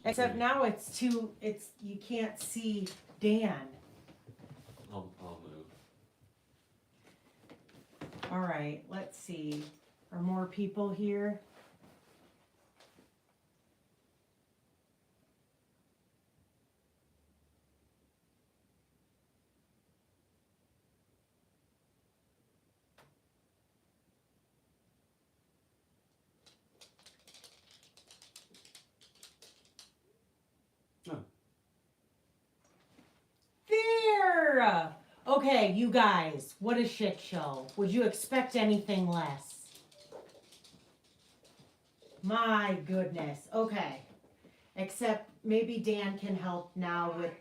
Except now you can't see Dan. I'll move. All right, let's see. Are more people here? There! Okay, you guys, what a shit show. Would you expect anything less? My goodness. Okay. Except maybe Dan can help now with.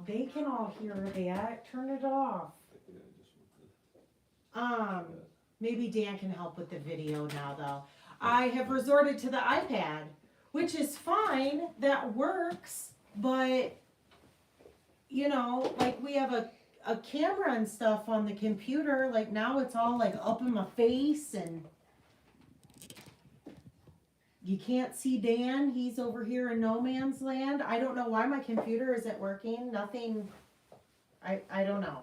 They can all hear that. Turn it off. Maybe Dan can help with the video now, though. I have resorted to the iPad, which is fine. That works, but you know, like we have a camera and stuff on the computer. Like now, it's all like up in my face, and you can't see Dan. He's over here in no man's land. I don't know why my computer isn't working. Nothing. I don't know.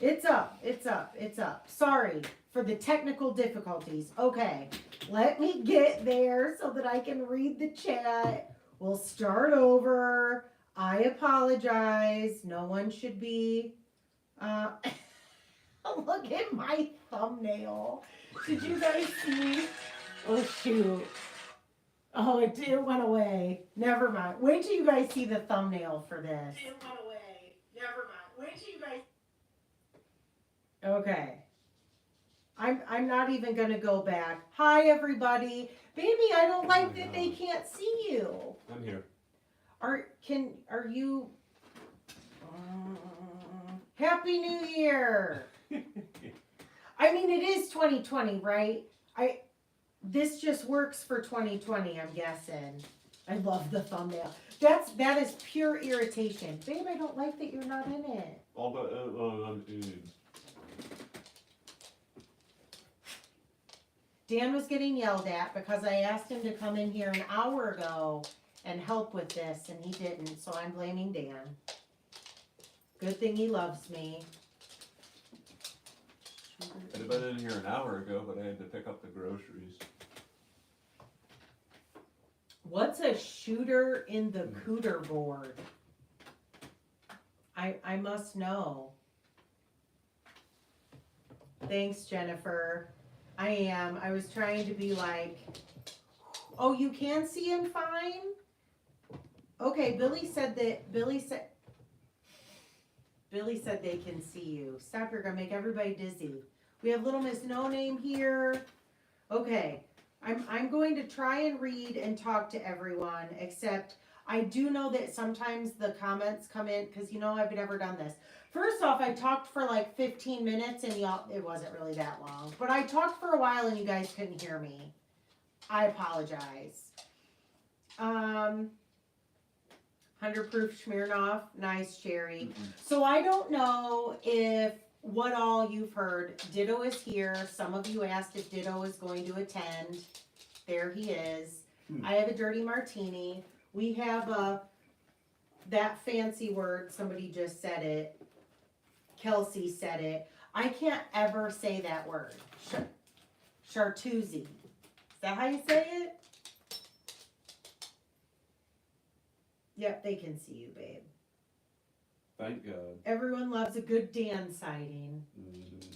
It's up. It's up. It's up. Sorry for the technical difficulties. Okay, let me get there so that I can read the chat. We'll start over. I apologize. No one should be. Look at my thumbnail. Did you guys see? Oh, shoot. Oh, it went away. Never mind. Wait till you guys see the thumbnail for this. It went away. Never mind. Wait till you guys. Okay. I'm not even gonna go back. Hi everybody. Baby, I don't like that they can't see you. I'm here. Are you Happy New Year. I mean it is 2020, right? This just works for 2020, I'm guessing. I love the thumbnail. That is pure irritation. Babe, I don't like that you're not in it. All but I'm in. Dan was getting yelled at because I asked him to come in here an hour ago and help with this, and he didn't, so I'm blaming Dan. Good thing he loves me. I'd have been in here an hour ago, but I had to pick up the groceries. What's a shooter in the cooter board? I must know. Thanks, Jennifer. I am. I was trying to be like, oh, you can see him fine? Okay, Billy said they can see you. Stop, you're gonna make everybody dizzy. We have little Miss No Name here. Okay, I'm going to try and read and talk to everyone, except I do know that sometimes the comments come in, because you know I've never done this. First off, I talked for like 15 minutes and it wasn't really that long. But I talked for a while and you guys couldn't hear me. I apologize. 100 proof Smirnoff. Nice, Cherry. So I don't know what all you've heard. Ditto is here. Some of you asked if Ditto is going to attend. There he is. I have a dirty martini. We have that fancy word. Somebody just said it. Kelsey said it. I can't ever say that word. Chartreuse. Is that how you say it? Yep, they can see you, babe. Thank God. Everyone loves a good Dan sighting. Mm-hmm.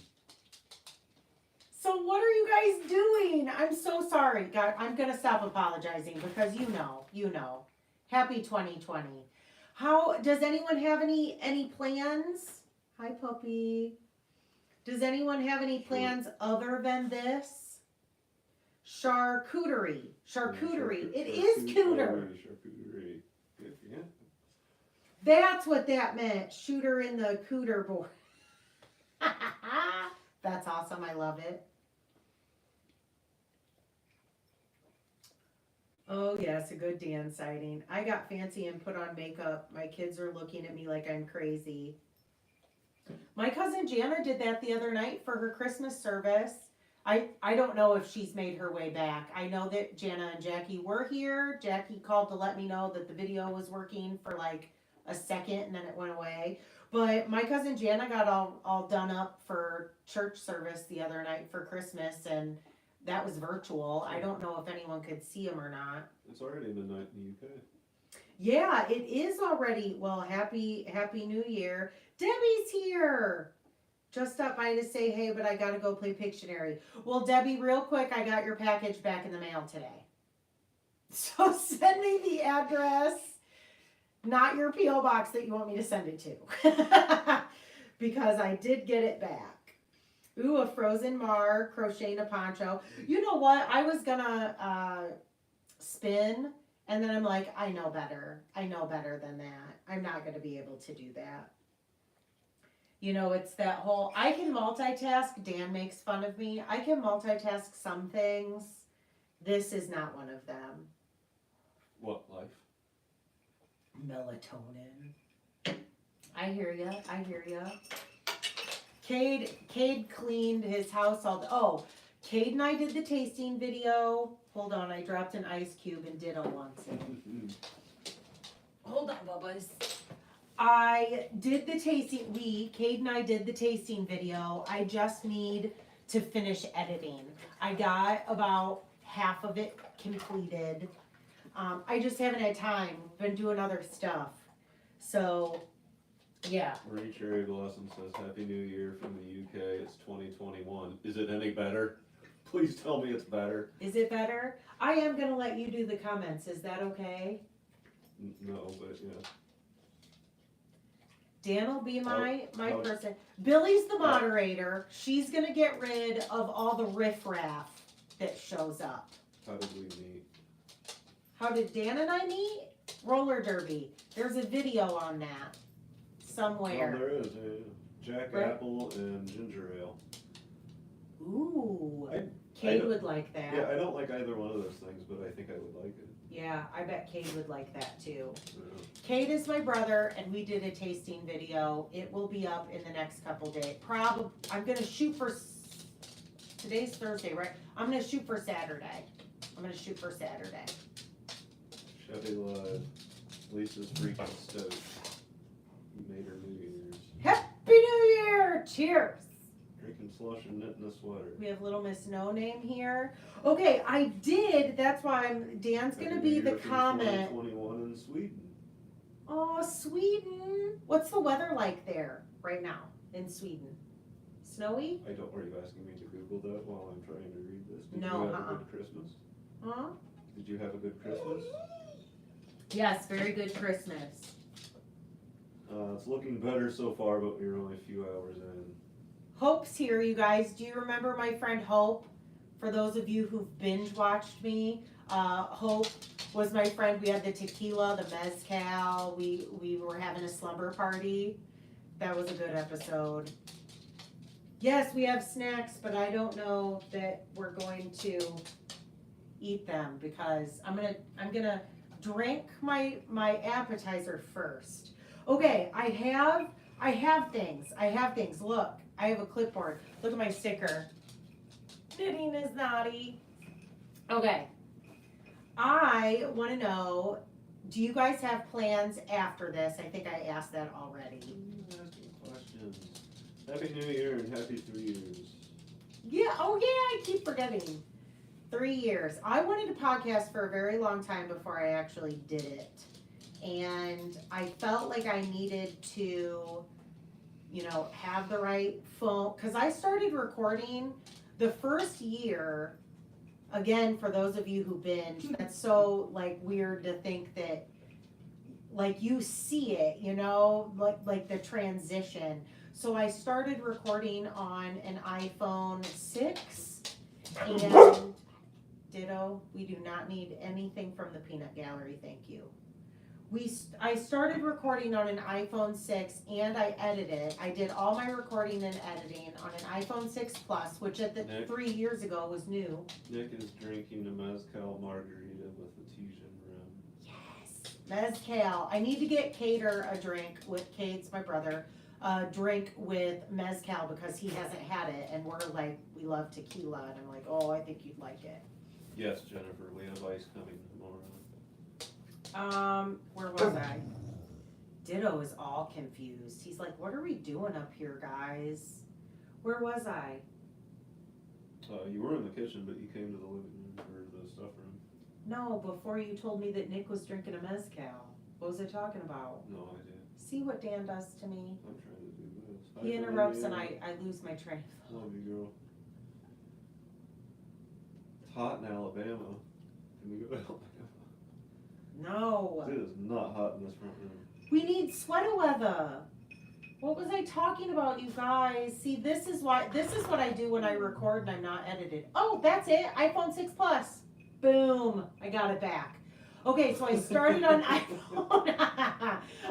So what are you guys doing? I'm so sorry. God, I'm going to stop apologizing because you know. Happy 2020. How, does anyone have any plans? Hi, puppy. Does anyone have any plans other than this? Charcuterie. Charcuterie. It is cooter. Charcuterie. Yeah. That's what that meant. Shooter in the cooter board. That's awesome. I love it. Oh, yes, a good Dan sighting. I got fancy and put on makeup. My kids are looking at me like I'm crazy. My cousin Jana did that the other night for her Christmas service. I don't know if she's made her way back. I know that Jana and Jackie were here. Jackie called to let me know that the video was working for like a second and then it went away. But my cousin Jana got all done up for church service the other night for Christmas, and that was virtual. I don't know if anyone could see him or not. It's already midnight in the UK. Yeah, it is already. Well, happy New Year. Debbie's here. Just stopped by to say hey, but I gotta go play Pictionary. Well, Debbie, real quick, I got your package back in the mail today. So send me the address, not your P.O. box that you want me to send it to. Because I did get it back. Ooh, a frozen Mar, crocheting a poncho. You know what? I was gonna spin, and then I'm like, I know better. I know better than that. I'm not gonna be able to do that. You know, it's that whole, I can multitask. Dan makes fun of me. I can multitask some things. This is not one of them. What, life? Melatonin. I hear ya. I hear ya. Cade cleaned his house oh, Cade and I did the tasting video. Hold on, I dropped an ice cube and ditto once. Hold on, Bubba's. I did the tasting, Cade and I did the tasting video. I just need to finish editing. I got about half of it completed. I just haven't had time. Been doing other stuff. So, yeah. Marie Cherry Blossom says, Happy New Year from the UK. It's 2021. Is it any better? Please tell me it's better. Is it better? I am going to let you do the comments. Is that okay? No, but yeah. Dan will be my person. Billy's the moderator. She's going to get rid of all the riffraff that shows up. How did we meet? How did Dan and I meet? Roller derby. There's a video on that somewhere. Oh, there is. Yeah. Jack Right. Apple and ginger ale. Ooh. I Cade would like that. Yeah, I don't like either one of those things, but I think I would like it. Yeah, I bet Cade would like that too. Yeah. Cade is my brother, and we did a tasting video. It will be up in the next couple days. Probably, I'm gonna shoot for, today's Thursday, right? I'm gonna shoot for Saturday. Chevy Live. Lisa's freaking stoked. Made her New Year's. Happy New Year! Cheers! Drinking slush and knitting a sweater. We have little Miss No Name here. Okay, I did. That's why Dan's gonna be the comment. 2021 in Sweden. Oh, Sweden. What's the weather like there right now in Sweden? Snowy? Are you asking me to Google that while I'm trying to read this? Did No, you have a good Christmas? Huh? Did you have a good Christmas? Yes, very good Christmas. It's looking better so far, but we're only a few hours in. Hope's here, you guys. Do you remember my friend Hope? For those of you who've binge watched me, Hope was my friend. We had the tequila, the mezcal. We were having a slumber party. That was a good episode. Yes, we have snacks, but I don't know that we're going to eat them because I'm gonna drink my appetizer first. Okay, I have things. Look, I have a clipboard. Look at my sticker. Knitting is naughty. Okay. I want to know, do you guys have plans after this? I think I asked that already. Asking questions. Happy New Year and happy 3 years. Yeah, oh yeah, I keep forgetting. 3 years. I wanted to podcast for a very long time before I actually did it. And I felt like I needed to, have the right phone. Because I started recording the first year, again, for those of you who binge, that's so, weird to think that, you see it, like the transition. So I started recording on an iPhone 6, and ditto, we do not need anything from the peanut gallery, thank you. I started recording on an iPhone 6 and I edited. I did all my recording and editing on an iPhone 6 Plus, which at the Nick? 3 years ago was new. Nick is drinking a mezcal margarita with a Tesian rim. Yes, mezcal. I need to get Cater a drink with Cade's my brother. a drink with mezcal because he hasn't had it, and we're like, we love tequila, and I'm like, oh, I think you'd like it. Yes, Jennifer, we have ice coming tomorrow. Where was I? Ditto is all confused. He's like, what are we doing up here, guys? Where was I? You were in the kitchen, but you came to the living room or the stuff room. No, before you told me that Nick was drinking a mezcal. What was I talking about? No idea. See what Dan does to me? I'm trying to do this. He Hi, interrupts and Mandy. I lose my train of thought. Love you, girl. It's hot in Alabama. Can we go to Alabama? No. It is not hot in this front room. We need sweater weather. What was I talking about, you guys? See, this is what I do when I record and I'm not edited. Oh, that's it. iPhone 6 Plus. Boom. I got it back. Okay, so I started on iPhone.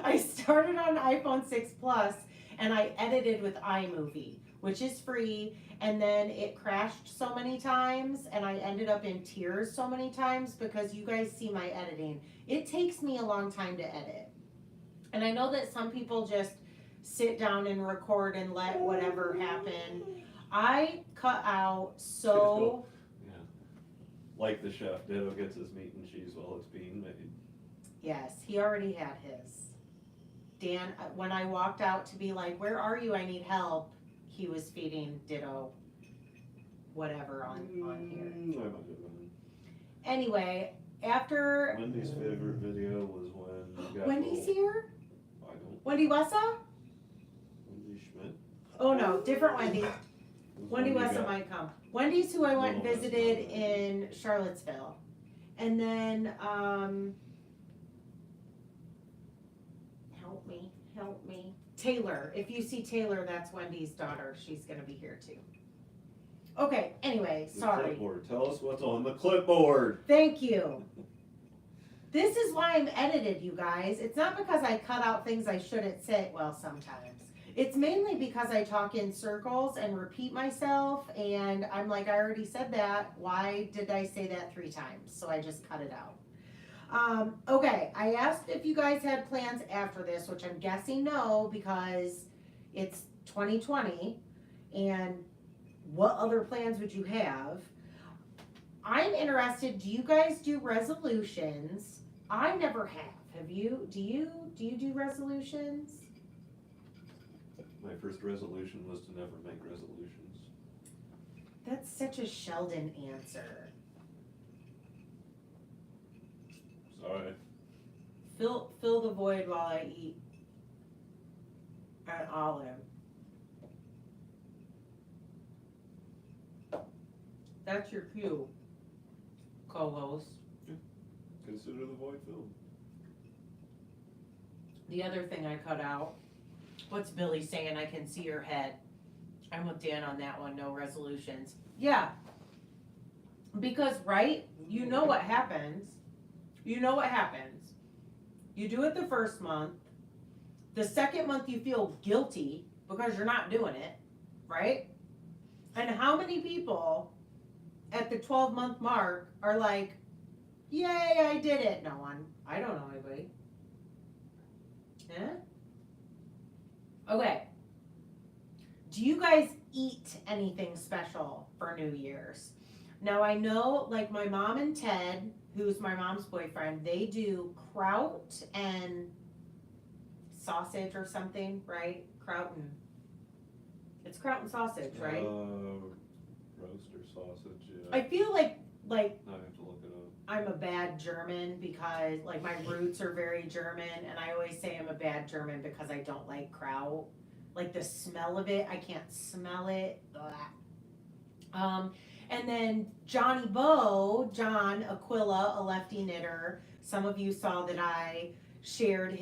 I started on iPhone 6 Plus and I edited with iMovie, which is free, and then it crashed so many times and I ended up in tears so many times because you guys see my editing. It takes me a long time to edit. And I know that some people just sit down and record and let whatever happen. I cut out so... Yeah. Like the chef, Ditto gets his meat and cheese while it's being made. Yes, he already had his. Dan, when I walked out to be like, where are you? I need help. He was feeding Ditto whatever on here. I might have been. Anyway, after... Wendy's favorite video was when you got Wendy's little, here? I don't. Wendy Wessa? Wendy Schmidt? Oh no, different Wendy. It was Wendy when you Wessa got- might come. Wendy's who I went and Little Miss visited Wendy. in Charlottesville. And then, help me. Taylor. If you see Taylor, that's Wendy's daughter. She's gonna be here too. Okay, anyway, The sorry. clipboard. Tell us what's on the clipboard. Thank you. This is why I'm edited, you guys. It's not because I cut out things I shouldn't say. Well, sometimes. It's mainly because I talk in circles and repeat myself, and I'm like, I already said that. Why did I say that 3 times? So I just cut it out. Okay, I asked if you guys had plans after this, which I'm guessing no, because it's 2020, and what other plans would you have? I'm interested, do you guys do resolutions? I never have. Have you? Do you do resolutions? My first resolution was to never make resolutions. That's such a Sheldon answer. Sorry. Fill the void while I eat an olive. That's your cue, co-host. Consider the void filled. The other thing I cut out, what's Billy saying? I can see your head. I'm with Dan on that one, no resolutions. Yeah. Because, right, you know what happens. You know what happens. You do it the first month. The second month you feel guilty because you're not doing it, right? And how many people at the 12-month mark are like, yay, I did it. No one. I don't know anybody. Yeah? Okay. Do you guys eat anything special for New Year's? Now I know, like my mom and Ted, who's my mom's boyfriend, they do kraut and sausage or something, right? It's kraut and sausage, right? Roast or sausage, yeah. I feel like I have to look it up. I'm a bad German because like my roots are very German, and I always say I'm a bad German because I don't like kraut. Like the smell of it, I can't smell it. Blah. And then John Aquila, a lefty knitter. Some of you saw that I shared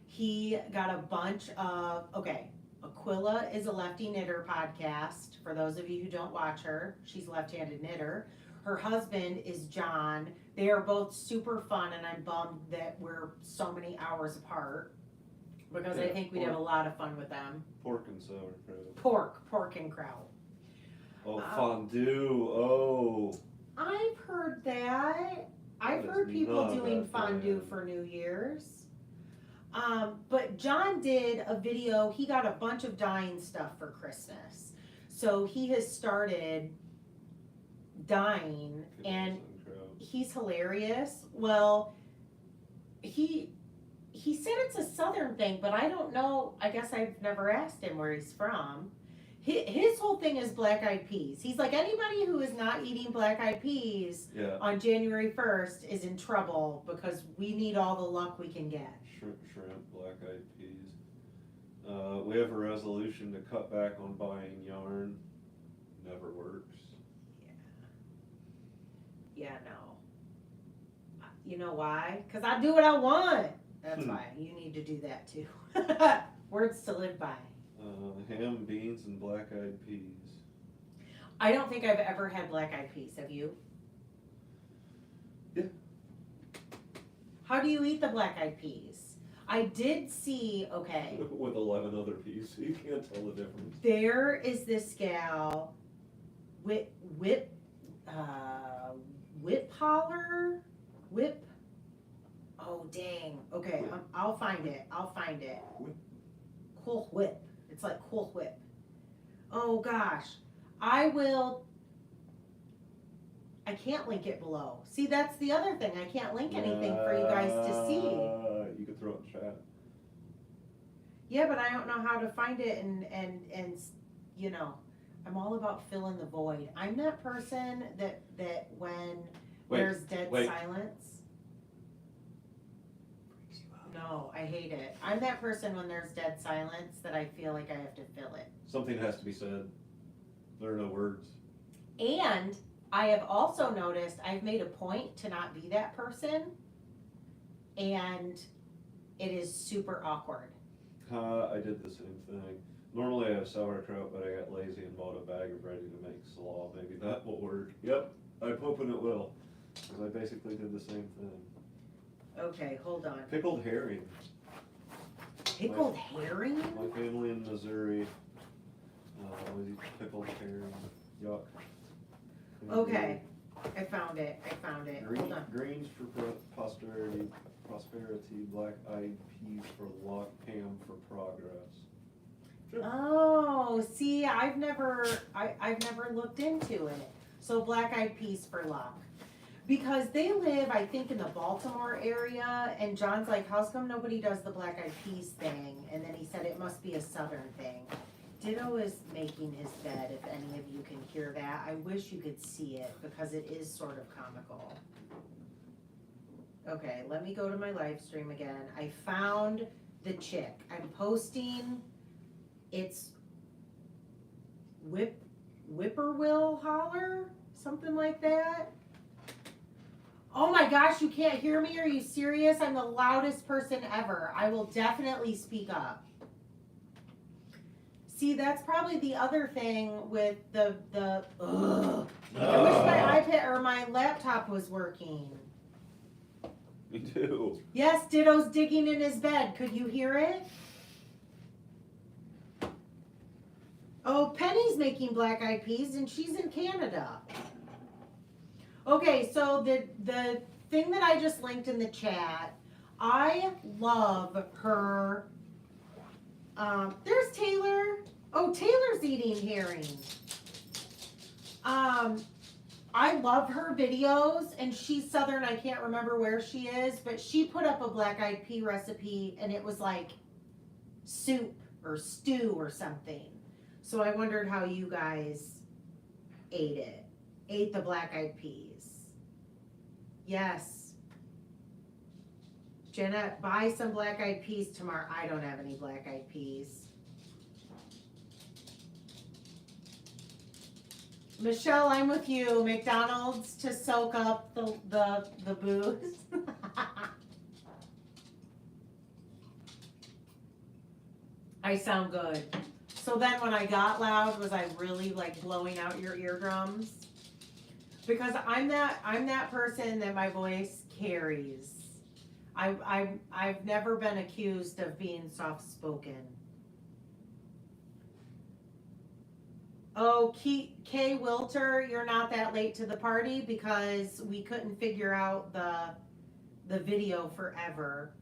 he got a bunch of, Aquila is a lefty knitter podcast. For those of you who don't watch her, she's a left-handed knitter. Her husband is John. They are both super fun, and I'm bummed that we're so many hours apart because I Yeah, think we'd have a lot of fun with them. Pork and sauerkraut. Pork and kraut. Oh, fondue. Oh. I've heard that. I've That is heard people not a doing bad fondue plan. for New Year's. But John did a video. He got a bunch of dyeing stuff for Christmas. So he has started dyeing, and he's hilarious. Well, he said it's a southern thing, but I don't know. I guess I've never asked him where he's from. His whole thing is black-eyed peas. He's like, anybody who is not eating black-eyed peas on January 1st is in trouble because we need all the luck we can get. Shrimp, black-eyed peas. We have a resolution to cut back on buying yarn. Never works. Yeah, no. You know why? Because I do what I want. That's why. You need to do that too. Words to live by. Ham, beans, and black-eyed peas. I don't think I've ever had black-eyed peas. Have you? Yeah. How do you eat the black-eyed peas? I did see, okay. With 11 other peas, so you can't tell the difference. There is this gal, whip holler, oh dang, okay, I'll find it, Cool Whip, it's like Cool Whip. Oh gosh, I can't link it below. See, that's the other thing, I can't link anything for you guys to see. You can throw it in chat. Yeah, but I don't know how to find it, and you know, I'm all about filling the void. I'm that person that when there's dead silence. No, I hate it. I'm that person when there's dead silence that I feel like I have to fill it. Something has to be said. There are no words. And I have also noticed I've made a point to not be that person, and it is super awkward. I did the same thing. Normally I have sauerkraut, but I got lazy and bought a bag of ready to make slaw. Maybe that will work. Yep, I'm hoping it will. Because I basically did the same thing. Okay, hold on. Pickled herring. Pickled herring? My family in Missouri always eats pickled herring. Yuck. Okay, I found it. Hold on. Greens for prosperity, black-eyed peas for luck, ham for progress. Sure. Oh, see, I've never looked into it. So black-eyed peas for luck. Because they live, I think, in the Baltimore area, and John's like, how come nobody does the black-eyed peas thing? And then he said it must be a southern thing. Ditto is making his bed, if any of you can hear that. I wish you could see it, because it is sort of comical. Okay, let me go to my live stream again. I found the chick. I'm posting, it's Whippoorwill Holler? Something like that. Oh my gosh, you can't hear me? Are you serious? I'm the loudest person ever. I will definitely speak up. See, that's probably the other thing with the I wish my iPad or my laptop was working. Me too. Yes, Ditto's digging in his bed. Could you hear it? Oh, Penny's making black-eyed peas and she's in Canada. Okay, so the thing that I just linked in the chat, I love her. There's Taylor. Oh, Taylor's eating herring. I love her videos, and she's southern. I can't remember where she is, but she put up a black-eyed pea recipe, and it was like soup or stew or something. So I wondered how you guys ate the black-eyed peas. Yes. Jenna, buy some black-eyed peas tomorrow. I don't have any black-eyed peas. Michelle, I'm with you. McDonald's to soak up the booze. I sound good. So then when I got loud, was I really like blowing out your eardrums? Because I'm that person that my voice carries. I've never been accused of being soft-spoken. Oh, Kay Wilter, you're not that late to the party because we couldn't figure out the video forever.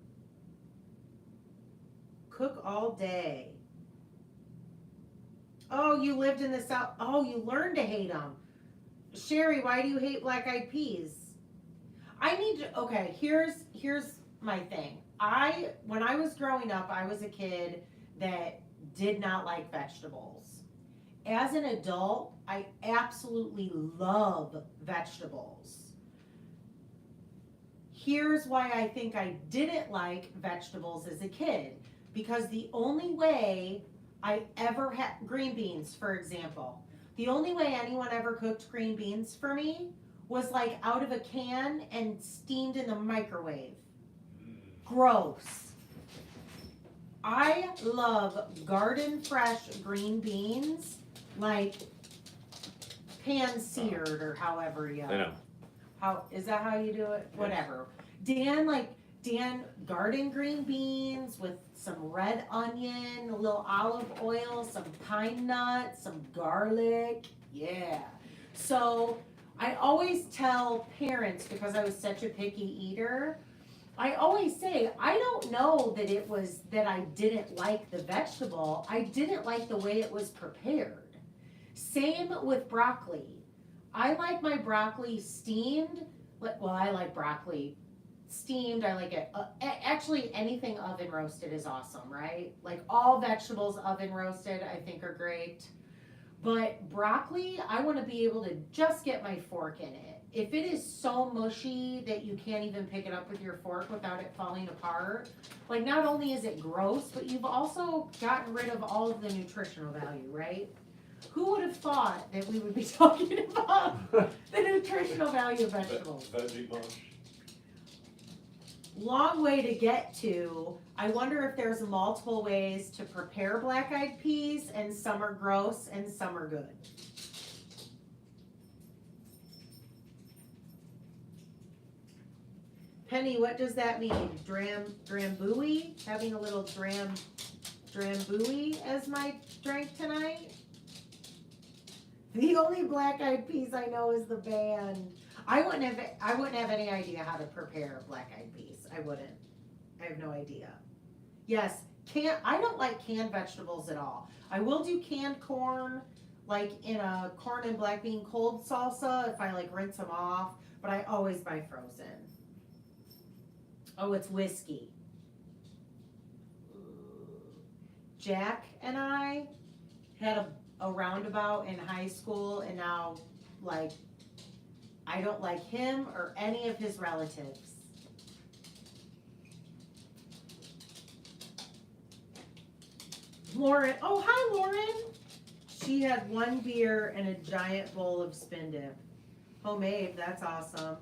cook all day. Oh, you lived in the South. Oh, you learned to hate them. Sherry, why do you hate black-eyed peas? I need to, okay, here's my thing. When I was growing up, I was a kid that did not like vegetables. As an adult, I absolutely love vegetables. Here's why I think I didn't like vegetables as a kid. Because the only way I ever had, green beans, for example, the only way anyone ever cooked green beans for me was like out of a can and steamed in the microwave. Gross. I love garden fresh green beans, like pan seared or however you. I know. How is that how you do it? Whatever. Dan garden green beans with some red onion, a little olive oil, some pine nuts, some garlic. Yeah. So I always tell parents, because I was such a picky eater, I always say, I don't know that it was that I didn't like the vegetable. I didn't like the way it was prepared. Same with broccoli. I like my broccoli steamed. Well, I like broccoli steamed. I like it. Actually, anything oven roasted is awesome, right? Like all vegetables oven roasted, I think are great. But broccoli, I want to be able to just get my fork in it. If it is so mushy that you can't even pick it up with your fork without it falling apart, like not only is it gross, but you've also gotten rid of all of the nutritional value, right? Who would have thought that we would be talking about the nutritional value of vegetables? Veggie mush. Long way to get to. I wonder if there's multiple ways to prepare black-eyed peas, and some are gross and some are good. Penny, what does that mean? Drambuie? Having a little drambuie as my drink tonight? The only black-eyed peas I know is the band. I wouldn't have any idea how to prepare black-eyed peas. I wouldn't. I have no idea. Yes, I don't like canned vegetables at all. I will do canned corn, like in a corn and black bean cold salsa if I like rinse them off, but I always buy frozen. Oh, it's whiskey. Jack and I had a roundabout in high school, and now, like, I don't like him or any of his relatives. Lauren, oh hi Lauren. She had one beer and a giant bowl of spin dip. Homemade, that's awesome.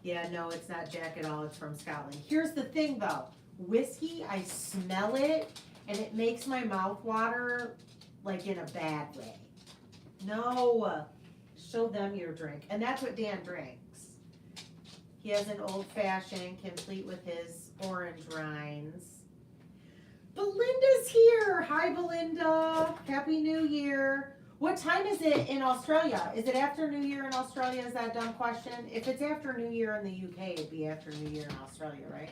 Yeah, no, it's not Jack at all, it's from Scotland. Here's the thing though, whiskey, I smell it and it makes my mouth water like in a bad way. No, show them your drink. And that's what Dan drinks. He has an old fashioned complete with his orange rinds. Belinda's here. Hi, Belinda. Happy New Year. What time is it in Australia? Is it after New Year in Australia? Is that a dumb question? If it's after New Year in the UK, it'd be after New Year in Australia, right?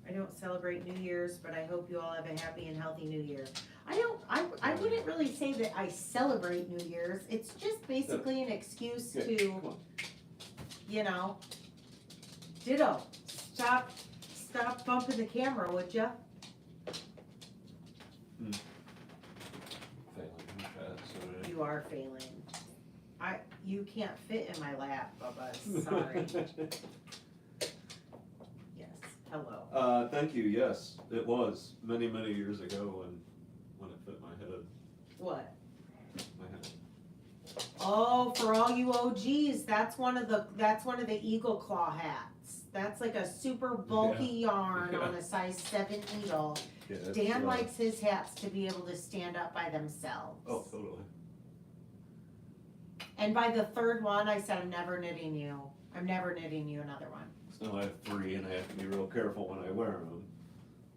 I don't celebrate New Year's, but I hope you all have a happy and healthy New Year. I wouldn't really say that I celebrate New Year's. It's just basically an excuse to, you know, ditto. Stop bumping the camera, would ya? Failing. You are failing. You can't fit in my lap, Bubba. Sorry. Yes. Hello. Thank you. Yes, it was many years ago when it fit my head. What? My head. Oh, for all you OGs, that's one of the eagle claw hats. That's like a super bulky yarn on a size 7 needle. Yeah, Dan likes his hats to be able to stand up by themselves. Oh, totally. And by the third one, I said, I'm never knitting you another one. So I have 3, and I have to be real careful when I wear them.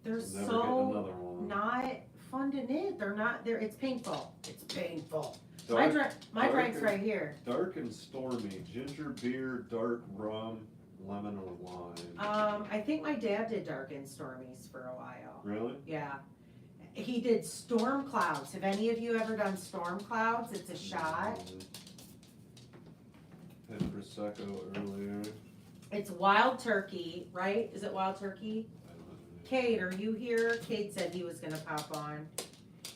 They're Never get so another one. not fun to knit. It's painful. It's painful. Dark, My drink's right here. Dark and stormy. Ginger beer, dark rum, lemon or lime? I think my dad did dark and stormies for a while. Really? Yeah. He did storm clouds. Have any of you ever done storm clouds? It's a shot. Had Prosecco earlier. It's wild turkey, right? Is it wild turkey? I don't know. Kate, are you here? Kate said he was gonna pop on.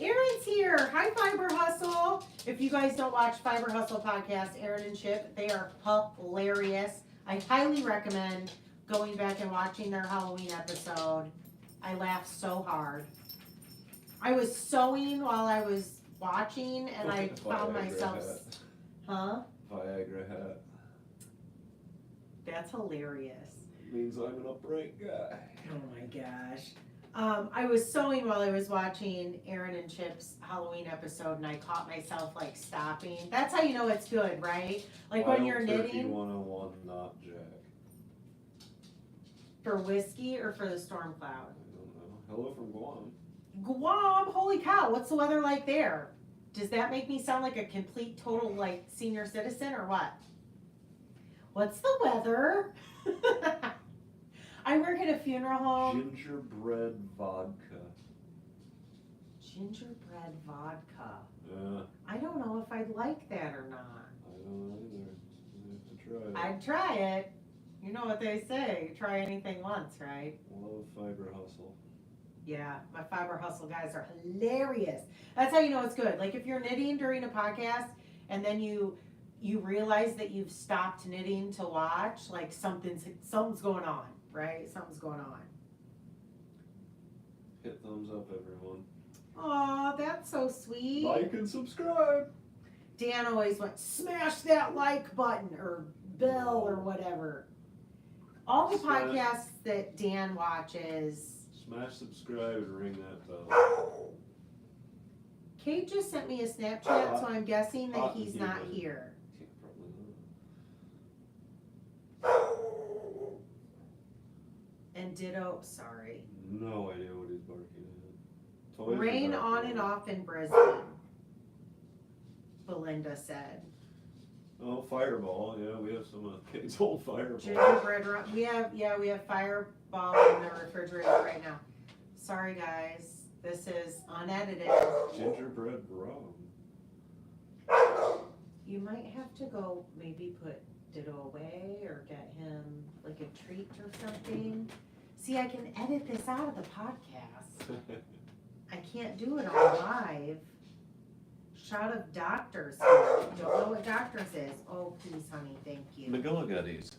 Aaron's here. Hi, Fiber Hustle. If you guys don't watch Fiber Hustle podcast, Aaron and Chip, they are hilarious. I highly recommend going back and watching their Halloween episode. I laughed so hard. I was sewing while I was watching, and I found myself, huh? Viagra hat. That's hilarious. Means I'm an upright guy. Oh my gosh. I was sewing while I was watching Aaron and Chip's Halloween episode, and I caught myself like stopping. That's how you know it's good, right? Like when you're knitting. 101, not Jack. For whiskey or for the storm cloud? I don't know. Hello from Guam. Guam, holy cow, what's the weather like there? Does that make me sound like a complete, total, like, senior citizen or what? What's the weather? I work at a funeral home. Gingerbread vodka. Gingerbread vodka. Yeah. I don't know if I'd like that or not. I don't know either. I have to try it. I'd try it. You know what they say, try anything once, right? Love Fiber Hustle. Yeah, my Fiber Hustle guys are hilarious. That's how you know it's good. Like if you're knitting during a podcast and then you realize that you've stopped knitting to watch, like something's going on, right? Something's going on. Hit thumbs up, everyone. Aw, that's so sweet. Like and subscribe. Dan always went, smash that like button or bell or whatever. All the podcasts that Dan watches. Smash subscribe and ring that bell. Kate just sent me a Snapchat, so I'm guessing that he's not here. Yeah, probably not. And ditto, sorry. No idea what he's barking at. Toys Rain are on barking and at. off in Brisbane, Belinda said. Oh, Fireball. Yeah, we have some of Kate's old Fireball. Gingerbread rum. We have Fireball in the refrigerator right now. Sorry guys, this is unedited. Gingerbread rum. You might have to go maybe put Ditto away or get him like a treat or something. See, I can edit this out of the podcast. I can't do it all live. Shot of Doctors here. Don't know what Doctors is. Oh, please, honey, thank you. McGillicuddy's.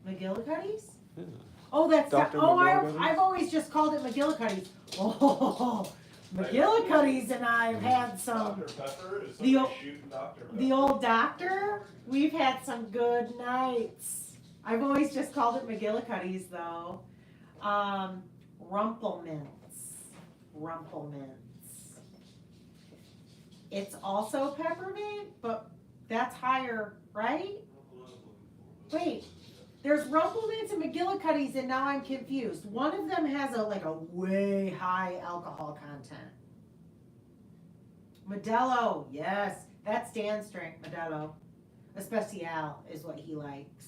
McGillicuddy's? Yeah. Oh, that's Dr. I've always just called it McGillicuddy's. Oh, McGillicuddy's and I've had some. Dr. Pepper is The o- shooting Dr. Pepper. The old doctor. We've had some good nights. I've always just called it McGillicuddy's though. Rumplemints. It's also peppermint, but that's higher, right? Wait, there's Rumplemints and McGillicuddy's, and now I'm confused. One of them has a way high alcohol content. Modelo, yes, that's Dan's drink, Modelo. Especial is what he likes.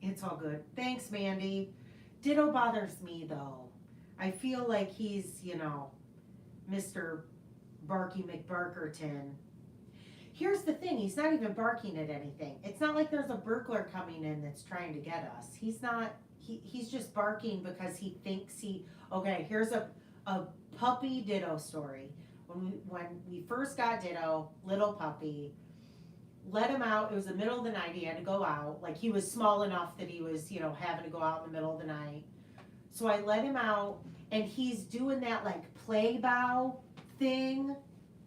It's all good. Thanks, Mandy. Ditto bothers me though. I feel like he's, Mr. Barky McBarkerton. Here's the thing, he's not even barking at anything. It's not like there's a burglar coming in that's trying to get us. He's just barking because he thinks okay, here's a puppy Ditto story. When we first got Ditto, little puppy, let him out. It was the middle of the night. He had to go out. Like he was small enough that he was, having to go out in the middle of the night. So I let him out, and he's doing that play bow thing.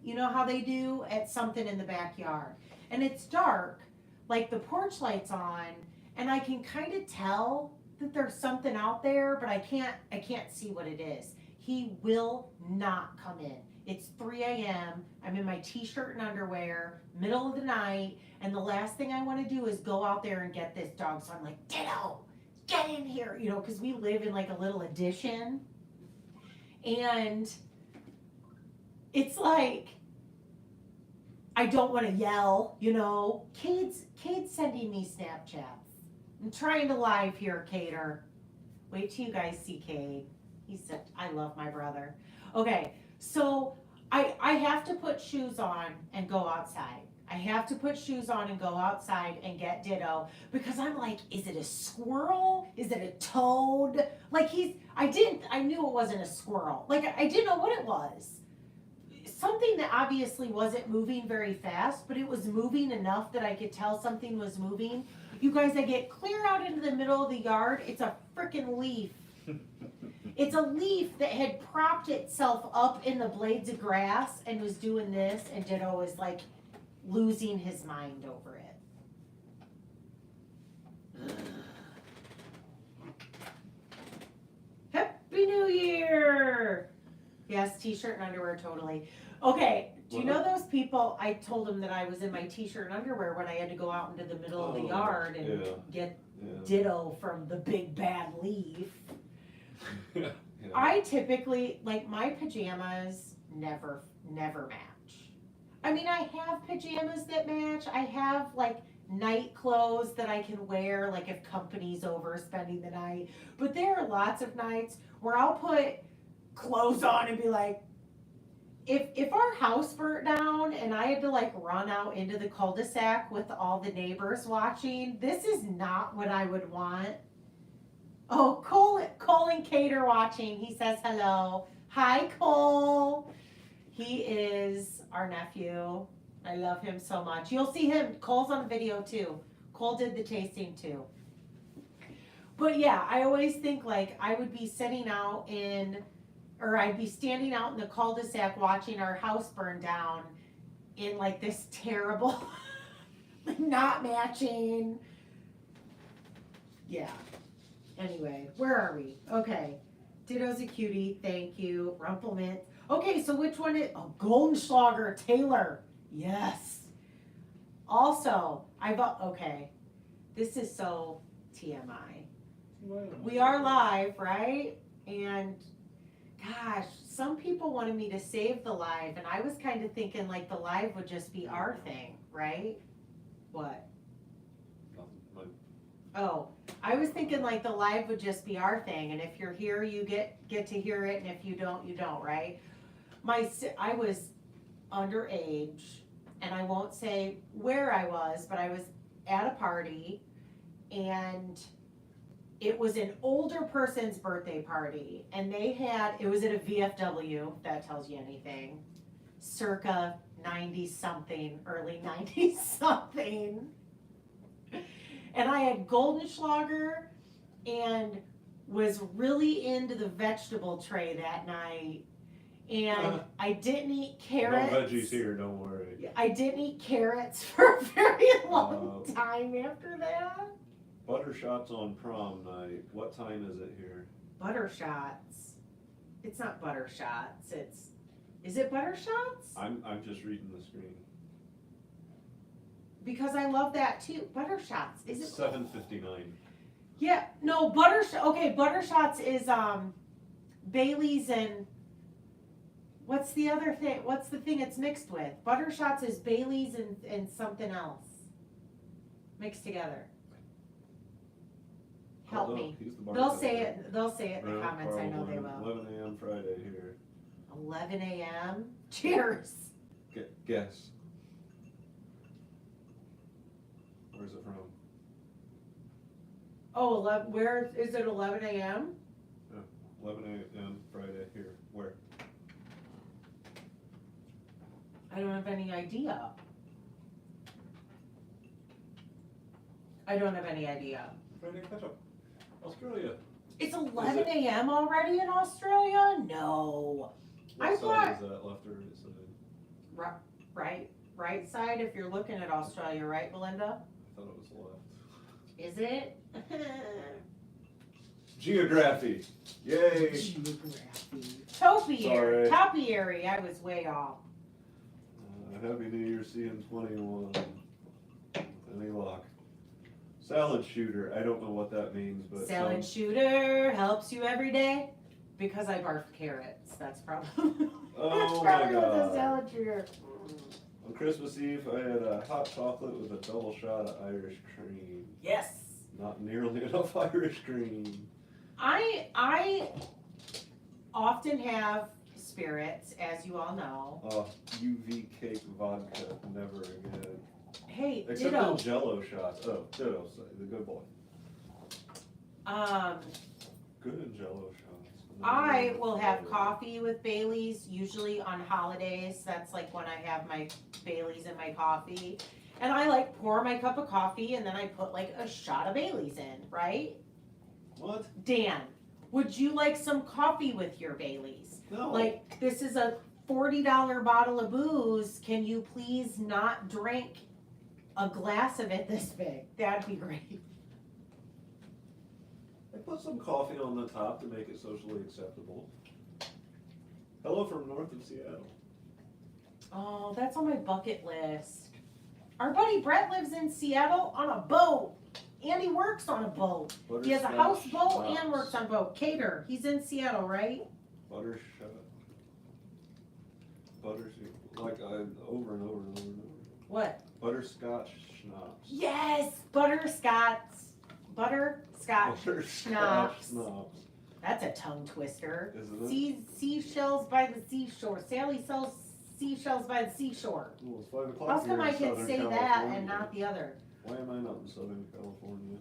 You know how they do at something in the backyard. And it's dark, the porch light's on, and I can kind of tell that there's something out there, but I can't see what it is. He will not come in. It's 3 a.m. I'm in my t-shirt and underwear, middle of the night, and the last thing I want to do is go out there and get this dog. So I'm like, Ditto, get in here, because we live in a little addition. And it's I don't want to yell, Kate's sending me Snapchats. I'm trying to live here, Cater. Wait till you guys see Cade. He said, I love my brother. Okay, so I have to put shoes on and go outside. I have to put shoes on and go outside and get Ditto because I'm like, is it a squirrel? Is it a toad? Like I knew it wasn't a squirrel. Like I didn't know what it was. Something that obviously wasn't moving very fast, but it was moving enough that I could tell something was moving. You guys, I get clear out into the middle of the yard. It's a freaking leaf. It's a leaf that had propped itself up in the blades of grass and was doing this, and Ditto was like losing his mind over it. Happy New Year! Yes, t-shirt and underwear, totally. Okay, do you know those people, I told them that I was in my t-shirt and underwear when I had to go out into the middle of the yard and get Ditto from the big bad leaf. Yeah. I typically, like my pajamas never match. I mean, I have pajamas that match. I have like night clothes that I can wear, like if company's over spending the night. But there are lots of nights where I'll put clothes on and be like, if our house burnt down and I had to like run out into the cul-de-sac with all the neighbors watching, this is not what I would want. Oh, Cole and Kate are watching. He says hello. Hi, Cole. He is our nephew. I love him so much. You'll see him. Cole's on the video too. Cole did the tasting too. But yeah, I always think like I would be sitting out I'd be standing out in the cul-de-sac watching our house burn down in like this terrible, not matching. Yeah. Anyway, where are we? Okay. Ditto's a cutie. Thank you. Rumplemint. Okay, so which one is... Oh, Goldenschlager Taylor. Yes. Also, okay. This is so TMI. We are live, right? And gosh, some people wanted me to save the live, and I was kind of thinking like the live would just be our thing, right? What? Oh, I was thinking like the live would just be our thing, and if you're here, you get to hear it, and if you don't, you don't, right? I was underage, and I won't say where I was, but I was at a party, and it was an older person's birthday party, and it was at a VFW, if that tells you anything, circa 90-something, early 90-something. And I had Goldenschlager and was really into the vegetable tray that night. And I didn't eat carrots. No veggies here, don't worry. I didn't eat carrots for a very long time after that. Butter shots on prom night. What time is it here? Butter shots. It's not butter shots. Is it butter shots? I'm just reading the screen. Because I love that too. Butter shots. Is it 7:59? Yeah, no, okay, butter shots is Bailey's and what's the other thing? What's the thing it's mixed with? Butter shots is Bailey's and something else mixed together. Help me. They'll say it in the comments. I know they will. 11 a.m. Friday here. 11 a.m. Cheers. Guess. Where's it from? Oh, 11, where is it? 11 a.m. Yeah, 11 a.m. Friday here. Where? I don't have any idea. Friday catch-up. Australia. It's 11 a.m. already in Australia? No. What side is that, left or right side? Right side if you're looking at Australia, right, Belinda? I thought it was left. Is it? Geography. Yay. Topiary. Topiary. I was way off. Happy New Year, seeing 21. Any luck? Salad shooter. I don't know what that means, but salad shooter helps you every day because I barf carrots. That's probably. Oh that's probably my what the God. salad shooter. On Christmas Eve, I had a hot chocolate with a double shot of Irish cream. Yes. Not nearly enough Irish cream. I often have spirits, as you all know. UV cake vodka, never again. Hey, Except ditto. in Jello shots. Oh, ditto, the good boy. Good in Jello shots. I will have coffee with Bailey's, usually on holidays. That's like when I have my Bailey's in my coffee. And I like pour my cup of coffee and then I put like a shot of Bailey's in, right? What? Dan, would you like some coffee with your Bailey's? No. Like, this is a $40 bottle of booze. Can you please not drink a glass of it this big? That'd be great. I put some coffee on the top to make it socially acceptable. Hello from north of Seattle. Oh, that's on my bucket list. Our buddy Brett lives in Seattle on a boat. And he works on a boat. He has a houseboat and works on a boat. Cater, he's in Seattle, right? Butterscotch. Like over and over and over and over. What? Butterscotch schnapps. Yes, butterscotch schnapps. That's a tongue twister. Isn't it? Seashells by the seashore. Sally sells seashells by the seashore. Well, it's 5 o'clock How come here I in can Southern say that California. and not the other? Why am I not in Southern California?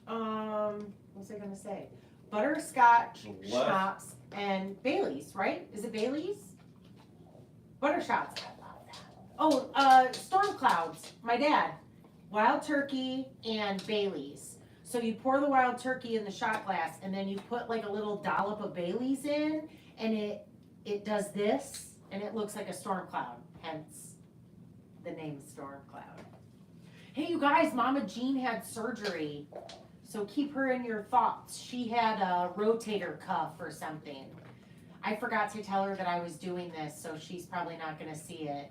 What was I gonna say? Butterscotch The left. schnapps and Bailey's, right? Is it Bailey's? Butterscotch. Oh, storm clouds. My dad. Wild turkey and Bailey's. So you pour the wild turkey in the shot glass and then you put like a little dollop of Bailey's in and it does this and it looks like a storm cloud. Hence the name storm cloud. Hey, you guys, Mama Jean had surgery, so keep her in your thoughts. She had a rotator cuff or something. I forgot to tell her that I was doing this, so she's probably not gonna see it.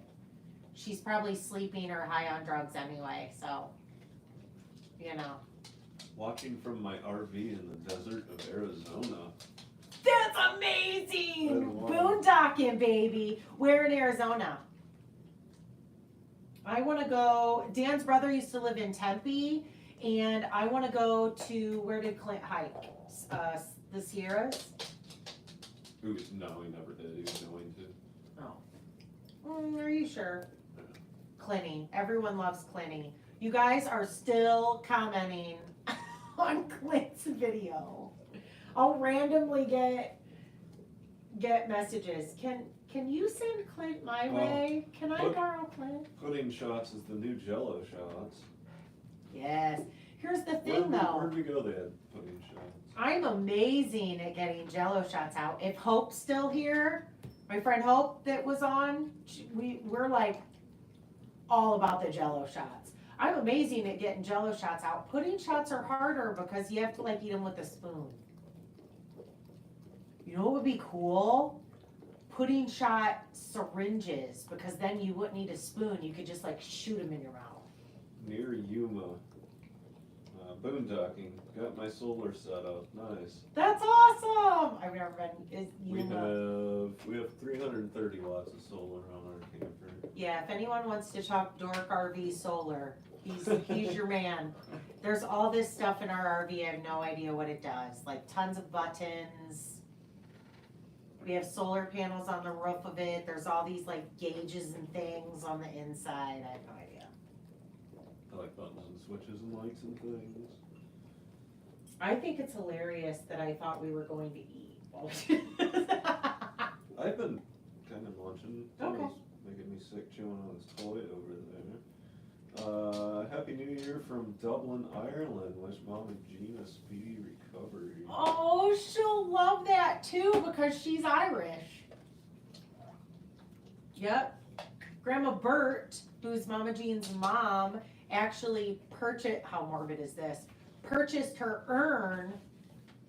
She's probably sleeping or high on drugs anyway, so, you know. Watching from my RV in the desert of Arizona. That's amazing! Wow. Boondocking, baby. Where in Arizona? I want to go. Dan's brother used to live in Tempe, and I want to go to, where did Clint hike? The Sierras? Ooh, no, he never did. He was going to. Oh. Are you sure? Clinty. Everyone loves Clinty. You guys are still commenting on Clint's video. I'll randomly get messages. Can you send Clint my way? Can I borrow Clint? Pudding shots is the new Jello shots. Yes. Here's the thing, though. Where'd we go? They had pudding shots. I'm amazing at getting Jello shots out. If Hope's still here, my friend Hope that was on, we're like all about the Jello shots. I'm amazing at getting Jello shots out. Pudding shots are harder because you have to like eat them with a spoon. You know what would be cool? Pudding shot syringes, because then you wouldn't need a spoon. You could just like shoot them in your mouth. Near Yuma. Boondocking. Got my solar set up. Nice. That's awesome! I've never been. We have 330 watts of solar on our camper. Yeah, if anyone wants to talk dork RV solar, he's your man. There's all this stuff in our RV. I have no idea what it does. Like tons of buttons. We have solar panels on the roof of it. There's all these like gauges and things on the inside. I have no idea. I like buttons and switches and lights and things. I think it's hilarious that I thought we were going to eat. I've been kind of munching. Okay. It's making me sick chewing on his toy over there. Happy New Year from Dublin, Ireland. Wish Mama Jean a speedy recovery. Oh, she'll love that too because she's Irish. Yep. Grandma Bert, who's Mama Jean's mom, actually how morbid is this? Purchased her urn